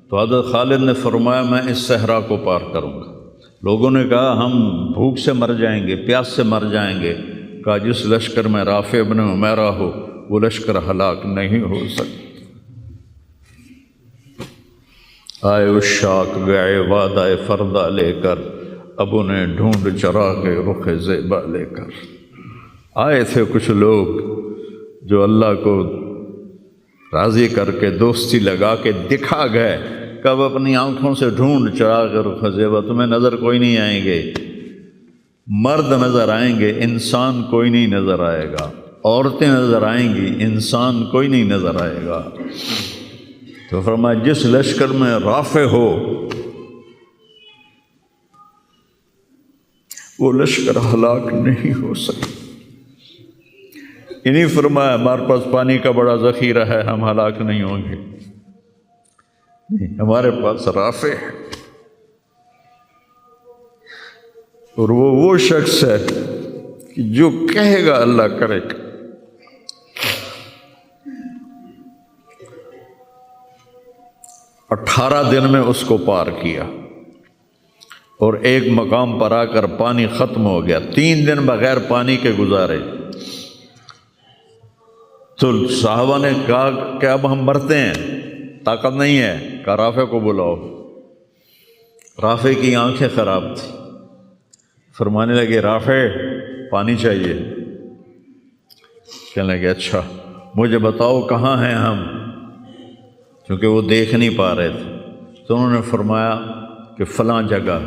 تو حضرت خالد نے فرمایا میں اس صحرا کو پار کروں گا۔ لوگوں نے کہا ہم بھوک سے مر جائیں گے، پیاس سے مر جائیں گے۔ کہا جس لشکر میں رافع بن عمیرہ ہو وہ لشکر ہلاک نہیں ہو سکتا۔ آئے اشاق گئے وعدہ فردہ لے کر، اب انہیں ڈھونڈ چراغ رخ زیبا لے کر آئے تھے کچھ لوگ جو اللہ کو راضی کر کے دوستی لگا کے دکھا گئے، کب اپنی آنکھوں سے ڈھونڈ چراغ رخ زیبا، تمہیں نظر کوئی نہیں آئیں گے، مرد نظر آئیں گے، انسان کوئی نہیں نظر آئے گا، عورتیں نظر آئیں گی، انسان کوئی نہیں نظر آئے گا۔ تو فرمایا جس لشکر میں رافع ہو وہ لشکر ہلاک نہیں ہو سکتا۔ انہیں فرمایا ہمارے پاس پانی کا بڑا ذخیرہ ہے، ہم ہلاک نہیں ہوں گے، نہیں، ہمارے پاس رافع ہے، اور وہ شخص ہے کہ جو کہے گا اللہ کرے گا۔ 18 دن میں اس کو پار کیا، اور ایک مقام پر آ کر پانی ختم ہو گیا، 3 دن بغیر پانی کے گزارے۔ تو صحابہ نے کہا کہ اب ہم مرتے ہیں، طاقت نہیں ہے، کہا رافع کو بلاؤ۔ رافع کی آنکھیں خراب تھیں، فرمانے لگے رافع پانی چاہیے، کہنے لگے اچھا مجھے بتاؤ کہاں ہیں ہم، کیونکہ وہ دیکھ نہیں پا رہے تھے۔ تو انہوں نے فرمایا کہ فلاں جگہ۔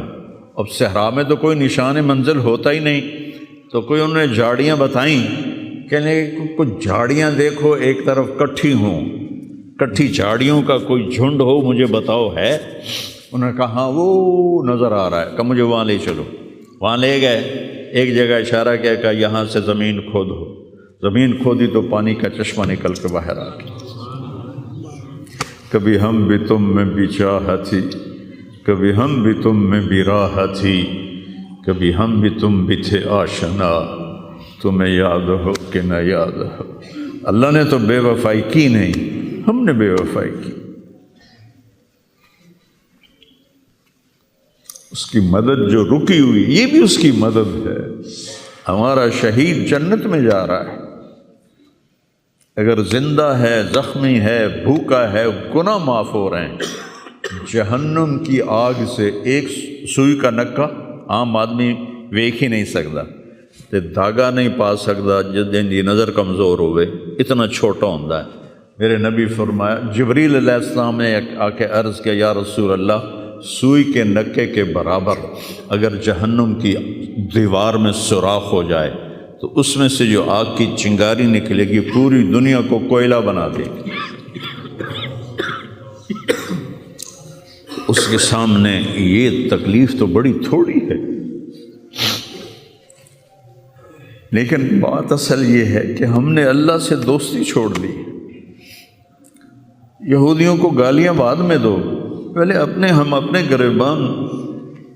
اب صحرا میں تو کوئی نشان منزل ہوتا ہی نہیں، تو کوئی انہوں نے جھاڑیاں بتائیں، کہنے کہ کچھ جھاڑیاں دیکھو ایک طرف کٹھی ہوں، کٹھی جھاڑیوں کا کوئی جھنڈ ہو، مجھے بتاؤ ہے؟ انہوں نے کہا ہاں وہ نظر آ رہا ہے، کہ مجھے وہاں لے چلو۔ وہاں لے گئے، ایک جگہ اشارہ کیا کہ یہاں سے زمین کھودو، زمین کھودی تو پانی کا چشمہ نکل کے باہر آ گیا۔ کبھی ہم بھی تم میں بھی چاہت تھی، کبھی ہم بھی تم میں بھی راہ تھی، کبھی ہم بھی تم بھی تھے آشنا، تمہیں یاد ہو کہ نہ یاد ہو۔ اللہ نے تو بے وفائی کی نہیں، ہم نے بے وفائی کی۔ اس کی مدد جو رکی ہوئی، یہ بھی اس کی مدد ہے۔ ہمارا شہید جنت میں جا رہا ہے، اگر زندہ ہے، زخمی ہے، بھوکا ہے، گناہ معاف ہو رہے ہیں۔ جہنم کی آگ سے ایک سوئی کا نکا عام آدمی ویکھ ہی نہیں سکتا، تے دھاگا نہیں پا سکتا جن کی نظر کمزور ہوئے، اتنا چھوٹا ہوتا ہے۔ میرے نبی فرمایا، جبریل علیہ السلام نے آ کے عرض کیا یا رسول اللہ، سوئی کے نکے کے برابر اگر جہنم کی دیوار میں سوراخ ہو جائے تو اس میں سے جو آگ کی چنگاری نکلے گی پوری دنیا کو کوئلہ بنا دے گی۔ اس کے سامنے یہ تکلیف تو بڑی تھوڑی ہے، لیکن بات اصل یہ ہے کہ ہم نے اللہ سے دوستی چھوڑ دی۔ یہودیوں کو گالیاں بعد میں دو، پہلے ہم اپنے گریبان۔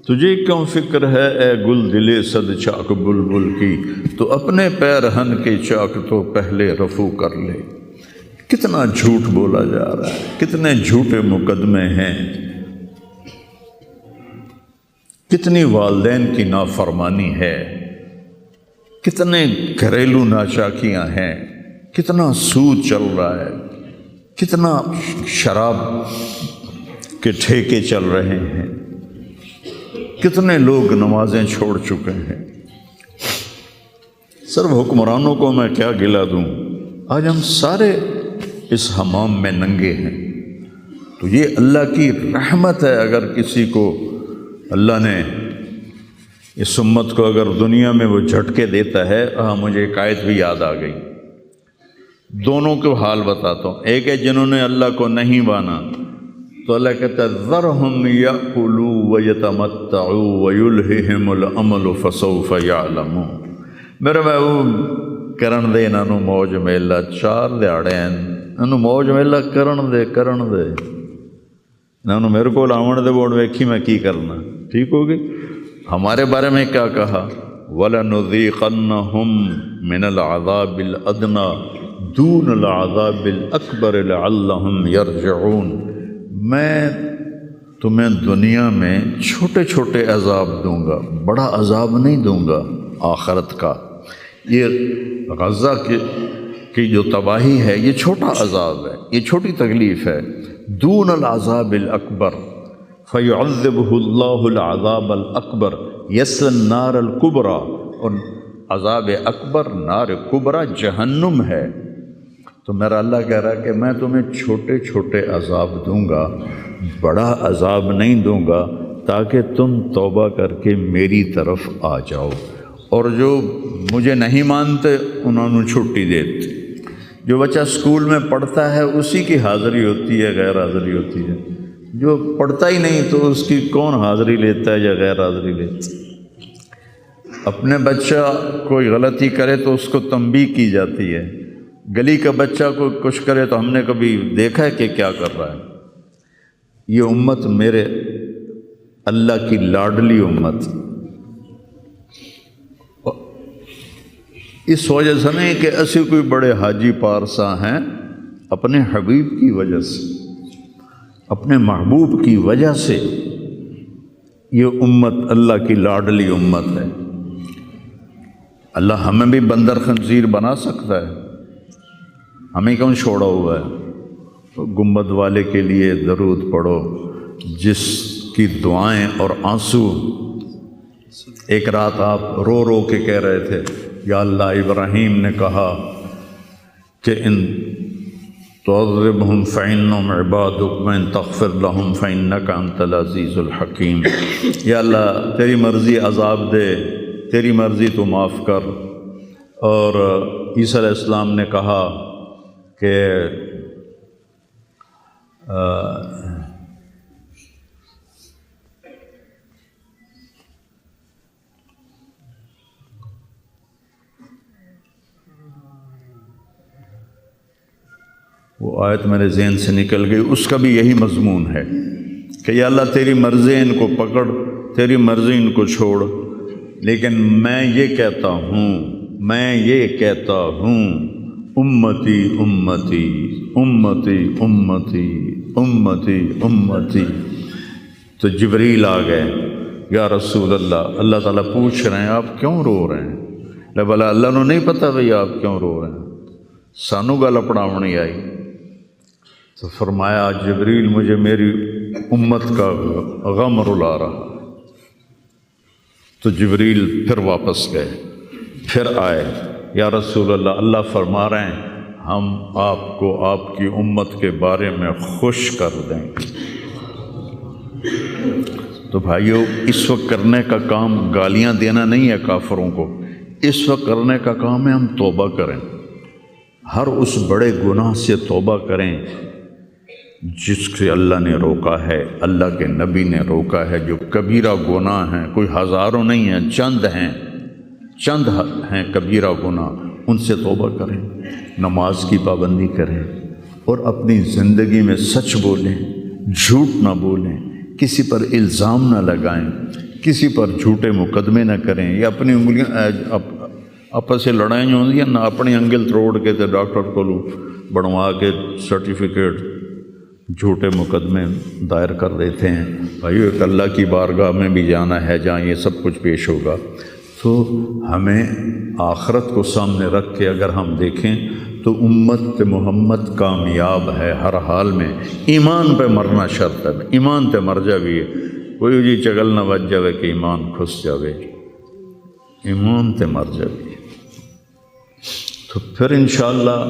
تجھے کیوں فکر ہے اے گل دلے صد چاک بلبل کی، تو اپنے پیرہن کے چاک تو پہلے رفو کر لے۔ کتنا جھوٹ بولا جا رہا ہے، کتنے جھوٹے مقدمے ہیں، کتنی والدین کی نافرمانی ہے، کتنے گھریلو ناچاکیاں ہیں، کتنا سود چل رہا ہے، کتنا شراب کے ٹھیکے چل رہے ہیں، کتنے لوگ نمازیں چھوڑ چکے ہیں۔ صرف حکمرانوں کو میں کیا گلہ دوں، آج ہم سارے اس حمام میں ننگے ہیں۔ تو یہ اللہ کی رحمت ہے، اگر کسی کو اللہ نے اس امت کو اگر دنیا میں وہ جھٹکے دیتا ہے۔ مجھے ایک آیت بھی یاد آ گئی، دونوں کو حال بتاتا ہوں۔ ایک ہے جنہوں نے اللہ کو نہیں مانا، تو اللہ کہتا ہے ذرہم یأکلوا ویتمتعوا ویلہہم الامل فسوف یعلمون۔ میرے محبوب کرن دے انہاں نوں موج میلا، 4 دہاڑے انہاں نوں موج میلا کرن دے انہاں نوں میرے کول آون دے، بوڑ ویکھی میں کی کرنا، ٹھیک ہوگی۔ ہمارے بارے میں کیا کہا، وَلَنُذِيقَنَّهُم مِّنَ الْعَذَابِ الْأَدْنَىٰ دُونَ الْعَذَابِ الْأَكْبَرِ لَعَلَّهُمْ يَرْجِعُونَ۔ میں تمہیں دنیا میں چھوٹے چھوٹے عذاب دوں گا، بڑا عذاب نہیں دوں گا آخرت کا۔ یہ غزہ کی جو تباہی ہے یہ چھوٹا عذاب ہے، یہ چھوٹی تکلیف ہے۔ دون العذاب الاکبر، فَيُعَذِّبُهُ اللَّهُ الْعَذَابَ الْأَكْبَرَ يَصْلَى النَّارَ الْكُبْرَى، اور عذاب اکبر نار کبرا جہنم ہے۔ تو میرا اللہ کہہ رہا ہے کہ میں تمہیں چھوٹے چھوٹے عذاب دوں گا، بڑا عذاب نہیں دوں گا، تاکہ تم توبہ کر کے میری طرف آ جاؤ، اور جو مجھے نہیں مانتے انہوں نے چھٹی دیتے۔ جو بچہ اسکول میں پڑھتا ہے اسی کی حاضری ہوتی ہے، غیر حاضری ہوتی ہے۔ جو پڑھتا ہی نہیں تو اس کی کون حاضری لیتا ہے یا غیر حاضری لیتا ہے؟ اپنے بچہ کوئی غلطی کرے تو اس کو تنبیہ کی جاتی ہے، گلی کا بچہ کوئی کچھ کرے تو ہم نے کبھی دیکھا ہے کہ کیا کر رہا ہے؟ یہ امت میرے اللہ کی لاڈلی امت، اس وجہ سے نہیں کہ ایسے کوئی بڑے حاجی پارسا ہیں، اپنے حبیب کی وجہ سے، اپنے محبوب کی وجہ سے یہ امت اللہ کی لاڈلی امت ہے۔ اللہ ہمیں بھی بندر خنزیر بنا سکتا ہے، ہمیں کیوں چھوڑا ہوا ہے؟ تو گنبد والے کے لیے درود پڑھو، جس کی دعائیں اور آنسو، ایک رات آپ رو رو کے کہہ رہے تھے یا اللہ، ابراہیم نے کہا کہ ان تعذبہم فإنہم عبادک وإن تغفر لہم فإنک انت العزیز الحکیم۔ یا اللہ تیری مرضی عذاب دے، تیری مرضی تو معاف کر۔ اور عیسیٰ علیہ السلام نے کہا کہ وہ آیت میرے ذہن سے نکل گئی، اس کا بھی یہی مضمون ہے کہ یا اللہ تیری مرضی ان کو پکڑ، تیری مرضی ان کو چھوڑ، لیکن میں یہ کہتا ہوں امتی امتی امتی امتی امتی امتی۔ تو جبریل آ گئے، یا رسول اللہ، اللہ تعالیٰ پوچھ رہے ہیں آپ کیوں رو رہے ہیں؟ بھلا اللہ نو نہیں پتہ بھئی آپ کیوں رو رہے ہیں؟ سانو گل پڑھاونی آئی؟ تو فرمایا جبریل مجھے میری امت کا غم رلا رہا۔ تو جبریل پھر واپس گئے، پھر آئے، یا رسول اللہ، اللہ فرما رہے ہیں ہم آپ کو آپ کی امت کے بارے میں خوش کر دیں گے۔ تو بھائیو، اس وقت کرنے کا کام گالیاں دینا نہیں ہے کافروں کو، اس وقت کرنے کا کام ہے ہم توبہ کریں، ہر اس بڑے گناہ سے توبہ کریں جس سے اللہ نے روکا ہے، اللہ کے نبی نے روکا ہے۔ جو کبیرہ گناہ ہیں، کوئی ہزاروں نہیں ہیں، چند ہیں کبیرہ گناہ، ان سے توبہ کریں، نماز کی پابندی کریں، اور اپنی زندگی میں سچ بولیں، جھوٹ نہ بولیں، کسی پر الزام نہ لگائیں، کسی پر جھوٹے مقدمے نہ کریں، یا اپنی انگلیاں آپس سے لڑائیں جو ہوتی ہیں نہ، اپنی انگل توڑ کے تے ڈاکٹر کو بنوا کے سرٹیفکیٹ جھوٹے مقدمے دائر کر دیتے ہیں۔ بھائیو، ایک اللہ کی بارگاہ میں بھی جانا ہے جہاں یہ سب کچھ پیش ہوگا۔ تو ہمیں آخرت کو سامنے رکھ کے اگر ہم دیکھیں تو امت محمد کامیاب ہے ہر حال میں۔ ایمان پہ مرنا شرط ہے، ایمان تے مر جاویے، کوئی جی چگل نہ بچ جاوے کہ ایمان کھس جاوے، ایمان تے مر جاویے۔ تو پھر انشاءاللہ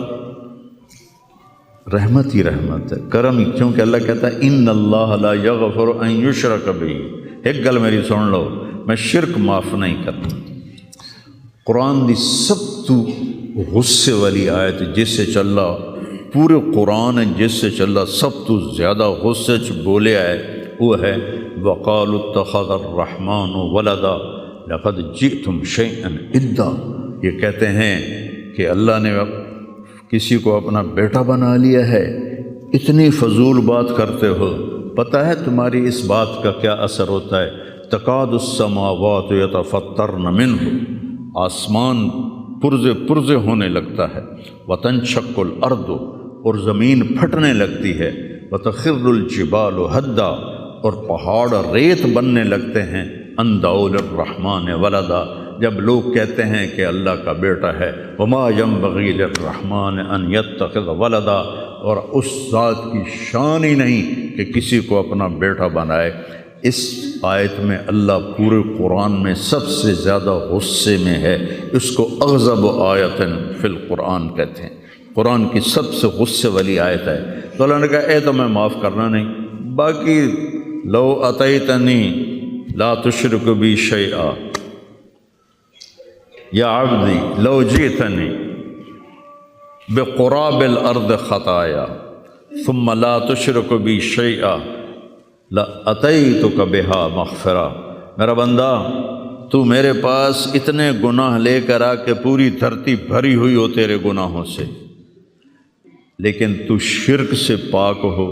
رحمت ہی رحمت ہے، کرم ہی، کیونکہ اللہ کہتا ہے ان اللہ لا یغفر ان یشرک بہ۔ ایک گل میری سن لو، میں شرک معاف نہیں کرتا۔ قرآن دی سب تو غصے والی آیت جس سے چلا پورے قرآن جس سے چلا سب تو زیادہ غصے چ بولے آئے وہ ہے وَقَالُوا اتَّخَذَ الرَّحْمَنُ وَلَدًا لَقَدْ جِئْتُمْ شَيْئًا إِدًّا۔ یہ کہتے ہیں کہ اللہ نے کسی کو اپنا بیٹا بنا لیا ہے، اتنی فضول بات کرتے ہو، پتہ ہے تمہاری اس بات کا کیا اثر ہوتا ہے؟ تکاد السماوات یتفطرن منہ، آسمان پرزے ہونے لگتا ہے، وتنشق الارض، اور زمین پھٹنے لگتی ہے، وتخر الجبال ہدا، اور پہاڑ ریت بننے لگتے ہیں، ان دعوا للرحمن ولدا، جب لوگ کہتے ہیں کہ اللہ کا بیٹا ہے، وما ينبغي للرحمن ان يتخذ ولدا، اور اس ذات کی شان ہی نہیں کہ کسی کو اپنا بیٹا بنائے۔ اس آیت میں اللہ پورے قرآن میں سب سے زیادہ غصے میں ہے، اس کو اغضب آیت فی القرآن کہتے ہیں، قرآن کی سب سے غصے والی آیت ہے۔ تو اللہ نے کہا اے تو میں معاف کرنا نہیں، باقی لو اتیتنی لا تشرک بی شیئا یا عبدی لو جئتنی بقراب الارض خطایا ثم لا تشرک بی شیئا لاتیتک بہا مغفرہ۔ میرا بندہ تو میرے پاس اتنے گناہ لے کر آ کہ پوری دھرتی بھری ہوئی ہو تیرے گناہوں سے، لیکن تو شرک سے پاک ہو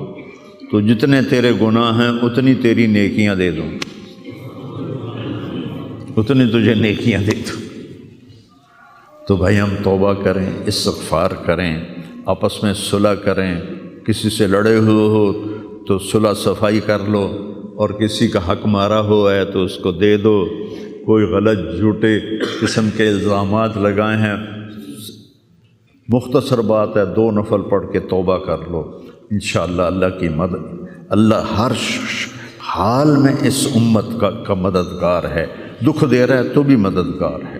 تو جتنے تیرے گناہ ہیں اتنی تیری نیکیاں دے دوں، اتنی تجھے نیکیاں دے دوں۔ تو بھائی ہم توبہ کریں، استغفار کریں، آپس میں صلح کریں، کسی سے لڑے ہوئے ہو تو صلح صفائی کر لو، اور کسی کا حق مارا ہوا ہے تو اس کو دے دو، کوئی غلط جھوٹے قسم کے الزامات لگائے ہیں، مختصر بات ہے 2 نفل پڑھ کے توبہ کر لو، انشاءاللہ اللہ کی مدد، اللہ ہر حال میں اس امت کا مددگار ہے، دکھ دے رہا ہے تو بھی مددگار ہے،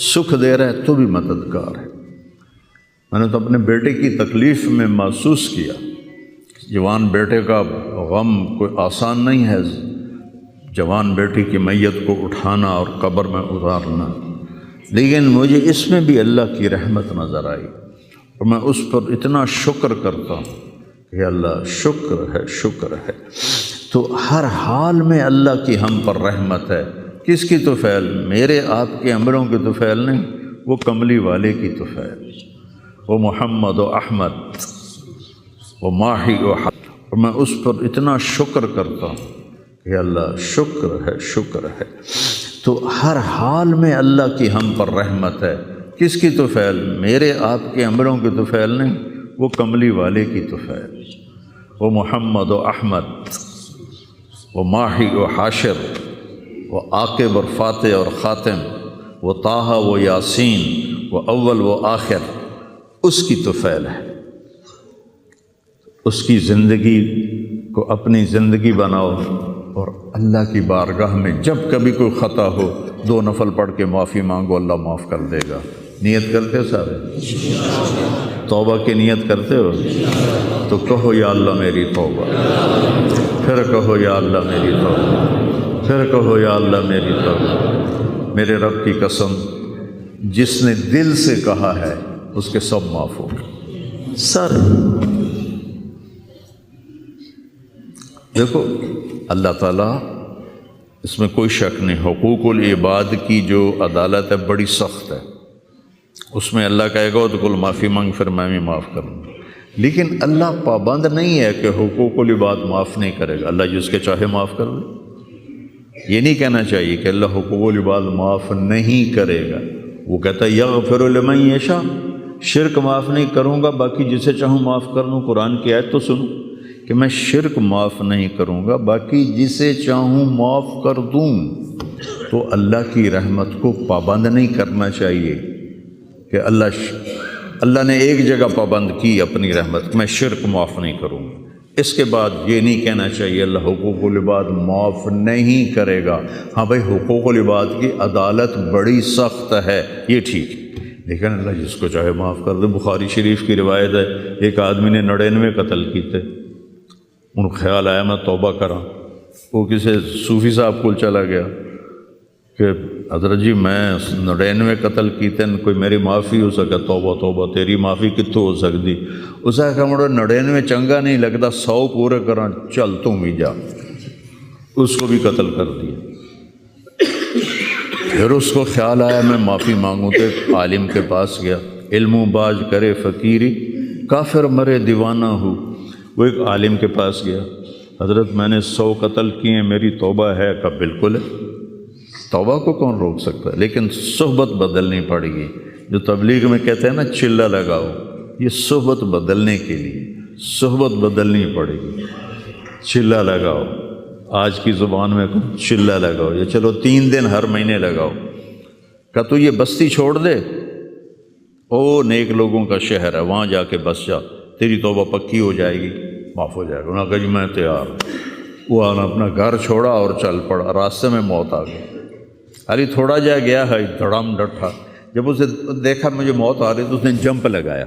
سکھ دے رہا ہے تو بھی مددگار ہے۔ میں نے تو اپنے بیٹے کی تکلیف میں محسوس کیا، جوان بیٹے کا غم کوئی آسان نہیں ہے، جوان بیٹی کی میت کو اٹھانا اور قبر میں اتارنا، لیکن مجھے اس میں بھی اللہ کی رحمت نظر آئی، اور میں اس پر اتنا شکر کرتا ہوں کہ اللہ شکر ہے، شکر ہے۔ تو ہر حال میں اللہ کی ہم پر رحمت ہے۔ کس کی طفیل؟ میرے آپ کے عملوں کی طفیل نہیں، وہ کملی والے کی طفیل، وہ محمد و احمد و ماہی و حق، اور میں اس پر اتنا شکر کرتا ہوں کہ اللہ شکر ہے، شکر ہے۔ تو ہر حال میں اللہ کی ہم پر رحمت ہے۔ کس کی طفیل؟ میرے آپ کے عملوں کی طفیل نہیں، وہ کملی والے کی طفیل، وہ محمد و احمد و ماہی و حاشر و عاقب اور فاتح اور خاتم، وہ طٰہٰ و یاسین، وہ اول و آخر، اس کی طفیل ہے۔ اس کی زندگی کو اپنی زندگی بناؤ، اور اللہ کی بارگاہ میں جب کبھی کوئی خطا ہو 2 نفل پڑھ کے معافی مانگو، اللہ معاف کر دے گا۔ نیت کرتے ہو سارے؟ توبہ کی نیت کرتے ہو؟ تو کہو یا اللہ میری توبہ، پھر کہو یا اللہ میری توبہ، پھر کہو یا اللہ میری توبہ۔ میرے رب کی قسم، جس نے دل سے کہا ہے اس کے سب معاف ہو گئے۔ سر دیکھو اللہ تعالیٰ، اس میں کوئی شک نہیں، حقوق العباد کی جو عدالت ہے بڑی سخت ہے، اس میں اللہ کہے گا تو کل معافی مانگ، پھر میں بھی معاف کروں گا، لیکن اللہ پابند نہیں ہے کہ حقوق العباد معاف نہیں کرے گا، اللہ جس کے چاہے معاف کر دے۔ یہ نہیں کہنا چاہیے کہ اللہ حقوق العباد معاف نہیں کرے گا، وہ کہتا ہے یغفر لمن یشاء، شرک معاف نہیں کروں گا، باقی جسے چاہوں معاف کر دوں۔ قرآن کی آیت تو سنو کہ میں شرک معاف نہیں کروں گا، باقی جسے چاہوں معاف کر دوں۔ تو اللہ کی رحمت کو پابند نہیں کرنا چاہیے کہ اللہ نے ایک جگہ پابند کی اپنی رحمت، میں شرک معاف نہیں کروں گا، اس کے بعد یہ نہیں کہنا چاہیے اللہ حقوق العباد معاف نہیں کرے گا۔ ہاں بھائی حقوق العباد کی عدالت بڑی سخت ہے، یہ ٹھیک ہے، لیکن اللہ جس کو چاہے معاف کر دے۔ بخاری شریف کی روایت ہے، ایک آدمی نے 99 قتل کیے، ان کو خیال آیا میں توبہ کراں، وہ کسی صوفی صاحب کو چلا گیا کہ حضرت جی میں 99 قتل کیتے، کوئی میری معافی ہو سکے؟ توبہ توبہ، تیری معافی کتوں ہو سکتی؟ اس نے کہا مڑا 99 چنگا نہیں لگتا، 100 پورے کراں، چل تم بھی جا۔ اس کو بھی قتل کر دیا۔ پھر اس کو خیال آیا میں معافی مانگوں، تو ایک عالم کے پاس گیا، علم باز کرے فقیری، کافر مرے دیوانہ ہو۔ وہ ایک عالم کے پاس گیا، حضرت میں نے 100 قتل کیے ہیں، میری توبہ ہے؟ کہا بالکل ہے، توبہ کو کون روک سکتا ہے، لیکن صحبت بدلنی پڑے گی۔ جو تبلیغ میں کہتے ہیں نا چلہ لگاؤ، یہ صحبت بدلنے کے لیے صحبت بدلنی پڑے گی۔ چلہ لگاؤ، آج کی زبان میں چلہ لگاؤ، یا چلو 3 دن ہر مہینے لگاؤ۔ کہ تو یہ بستی چھوڑ دے، او نیک لوگوں کا شہر ہے، وہاں جا کے بس جا، تیری توبہ پکی ہو جائے گی، معاف ہو جائے گا۔ انہوں نے کہا جی میں تیار ہوں۔ وہ اپنا گھر چھوڑا اور چل پڑا، راستے میں موت آ گئی۔ علی تھوڑا جا گیا ہے، دھڑام ڈٹھا، جب اسے دیکھا مجھے موت آ رہی تو اس نے جمپ لگایا،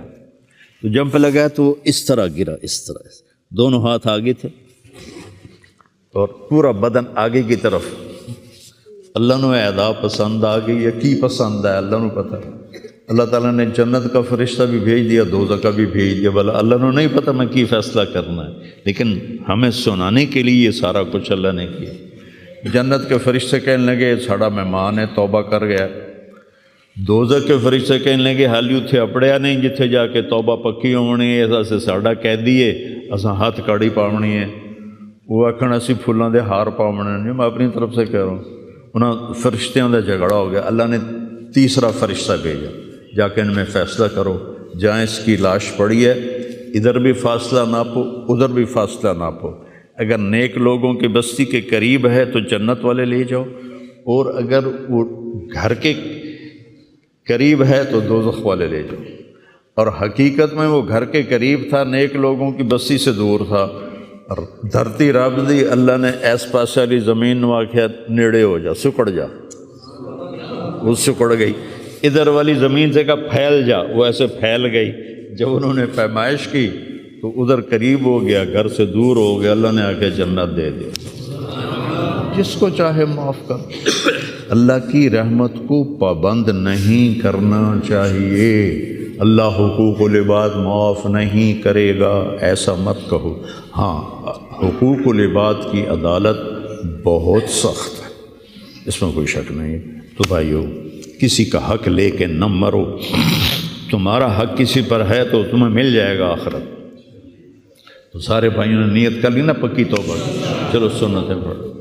تو جمپ لگایا تو وہ اس طرح گرا، اس طرح، دونوں ہاتھ آگے تھے اور پورا بدن آگے کی طرف۔ اللہ نو ادا پسند آ گئی یا کی پسند ہے اللہ نو پتہ۔ اللہ تعالیٰ نے جنت کا فرشتہ بھی بھیج دیا، دوزخ کا بھی بھیج دیا، بھلا اللہ نو نہیں پتہ میں کی فیصلہ کرنا ہے، لیکن ہمیں سنانے کے لیے یہ سارا کچھ اللہ نے کیا۔ جنت کے فرشتے کہنے لگے ساڑا مہمان ہے، توبہ کر گیا۔ دوزخ کے فرشتے کہنے لگے حالی اتھے اپڑیا نہیں جتھے جا کے توبہ پکی ہونی ہے، ایسا سے ساڑا قیدی ہے، اساں ہاتھ کاڑی پاونی ہے۔ وہ آکھن اسی پھلاں دے ہار پاونے ہیں، میں اپنی طرف سے کہہ رہا ہوں۔ انہاں فرشتیاں دا جھگڑا ہو گیا، اللہ نے تیسرا فرشتہ بھیجا، جا کے ان میں فیصلہ کرو، جہاں اس کی لاش پڑی ہے ادھر بھی فاصلہ ناپو، ادھر بھی فاصلہ ناپو، اگر نیک لوگوں کی بستی کے قریب ہے تو جنت والے لے جاؤ، اور اگر وہ گھر کے قریب ہے تو دوزخ والے لے جاؤ۔ اور حقیقت میں وہ گھر کے قریب تھا، نیک لوگوں کی بستی سے دور تھا، اور دھرتی رب دی اللہ نے ایس پاس والی زمین نو آکھیا نیڑے ہو جا، سکڑ جا، وہ سکڑ گئی۔ ادھر والی زمین سے کہا پھیل جا، وہ ایسے پھیل گئی۔ جب انہوں نے پیمائش کی تو ادھر قریب ہو گیا، گھر سے دور ہو گیا، اللہ نے آکے جنت دے دی، جس کو چاہے معاف کر۔ اللہ کی رحمت کو پابند نہیں کرنا چاہیے۔ اللہ حقوق العباد معاف نہیں کرے گا ایسا مت کہو۔ ہاں، حقوق العباد کی عدالت بہت سخت ہے، اس میں کوئی شک نہیں۔ تو بھائیو، کسی کا حق لے کے نہ مرو، تمہارا حق کسی پر ہے تو تمہیں مل جائے گا آخرت۔ تو سارے بھائیوں نے نیت کر لی نا پکی توبہ، چلو سنتیں پڑھو۔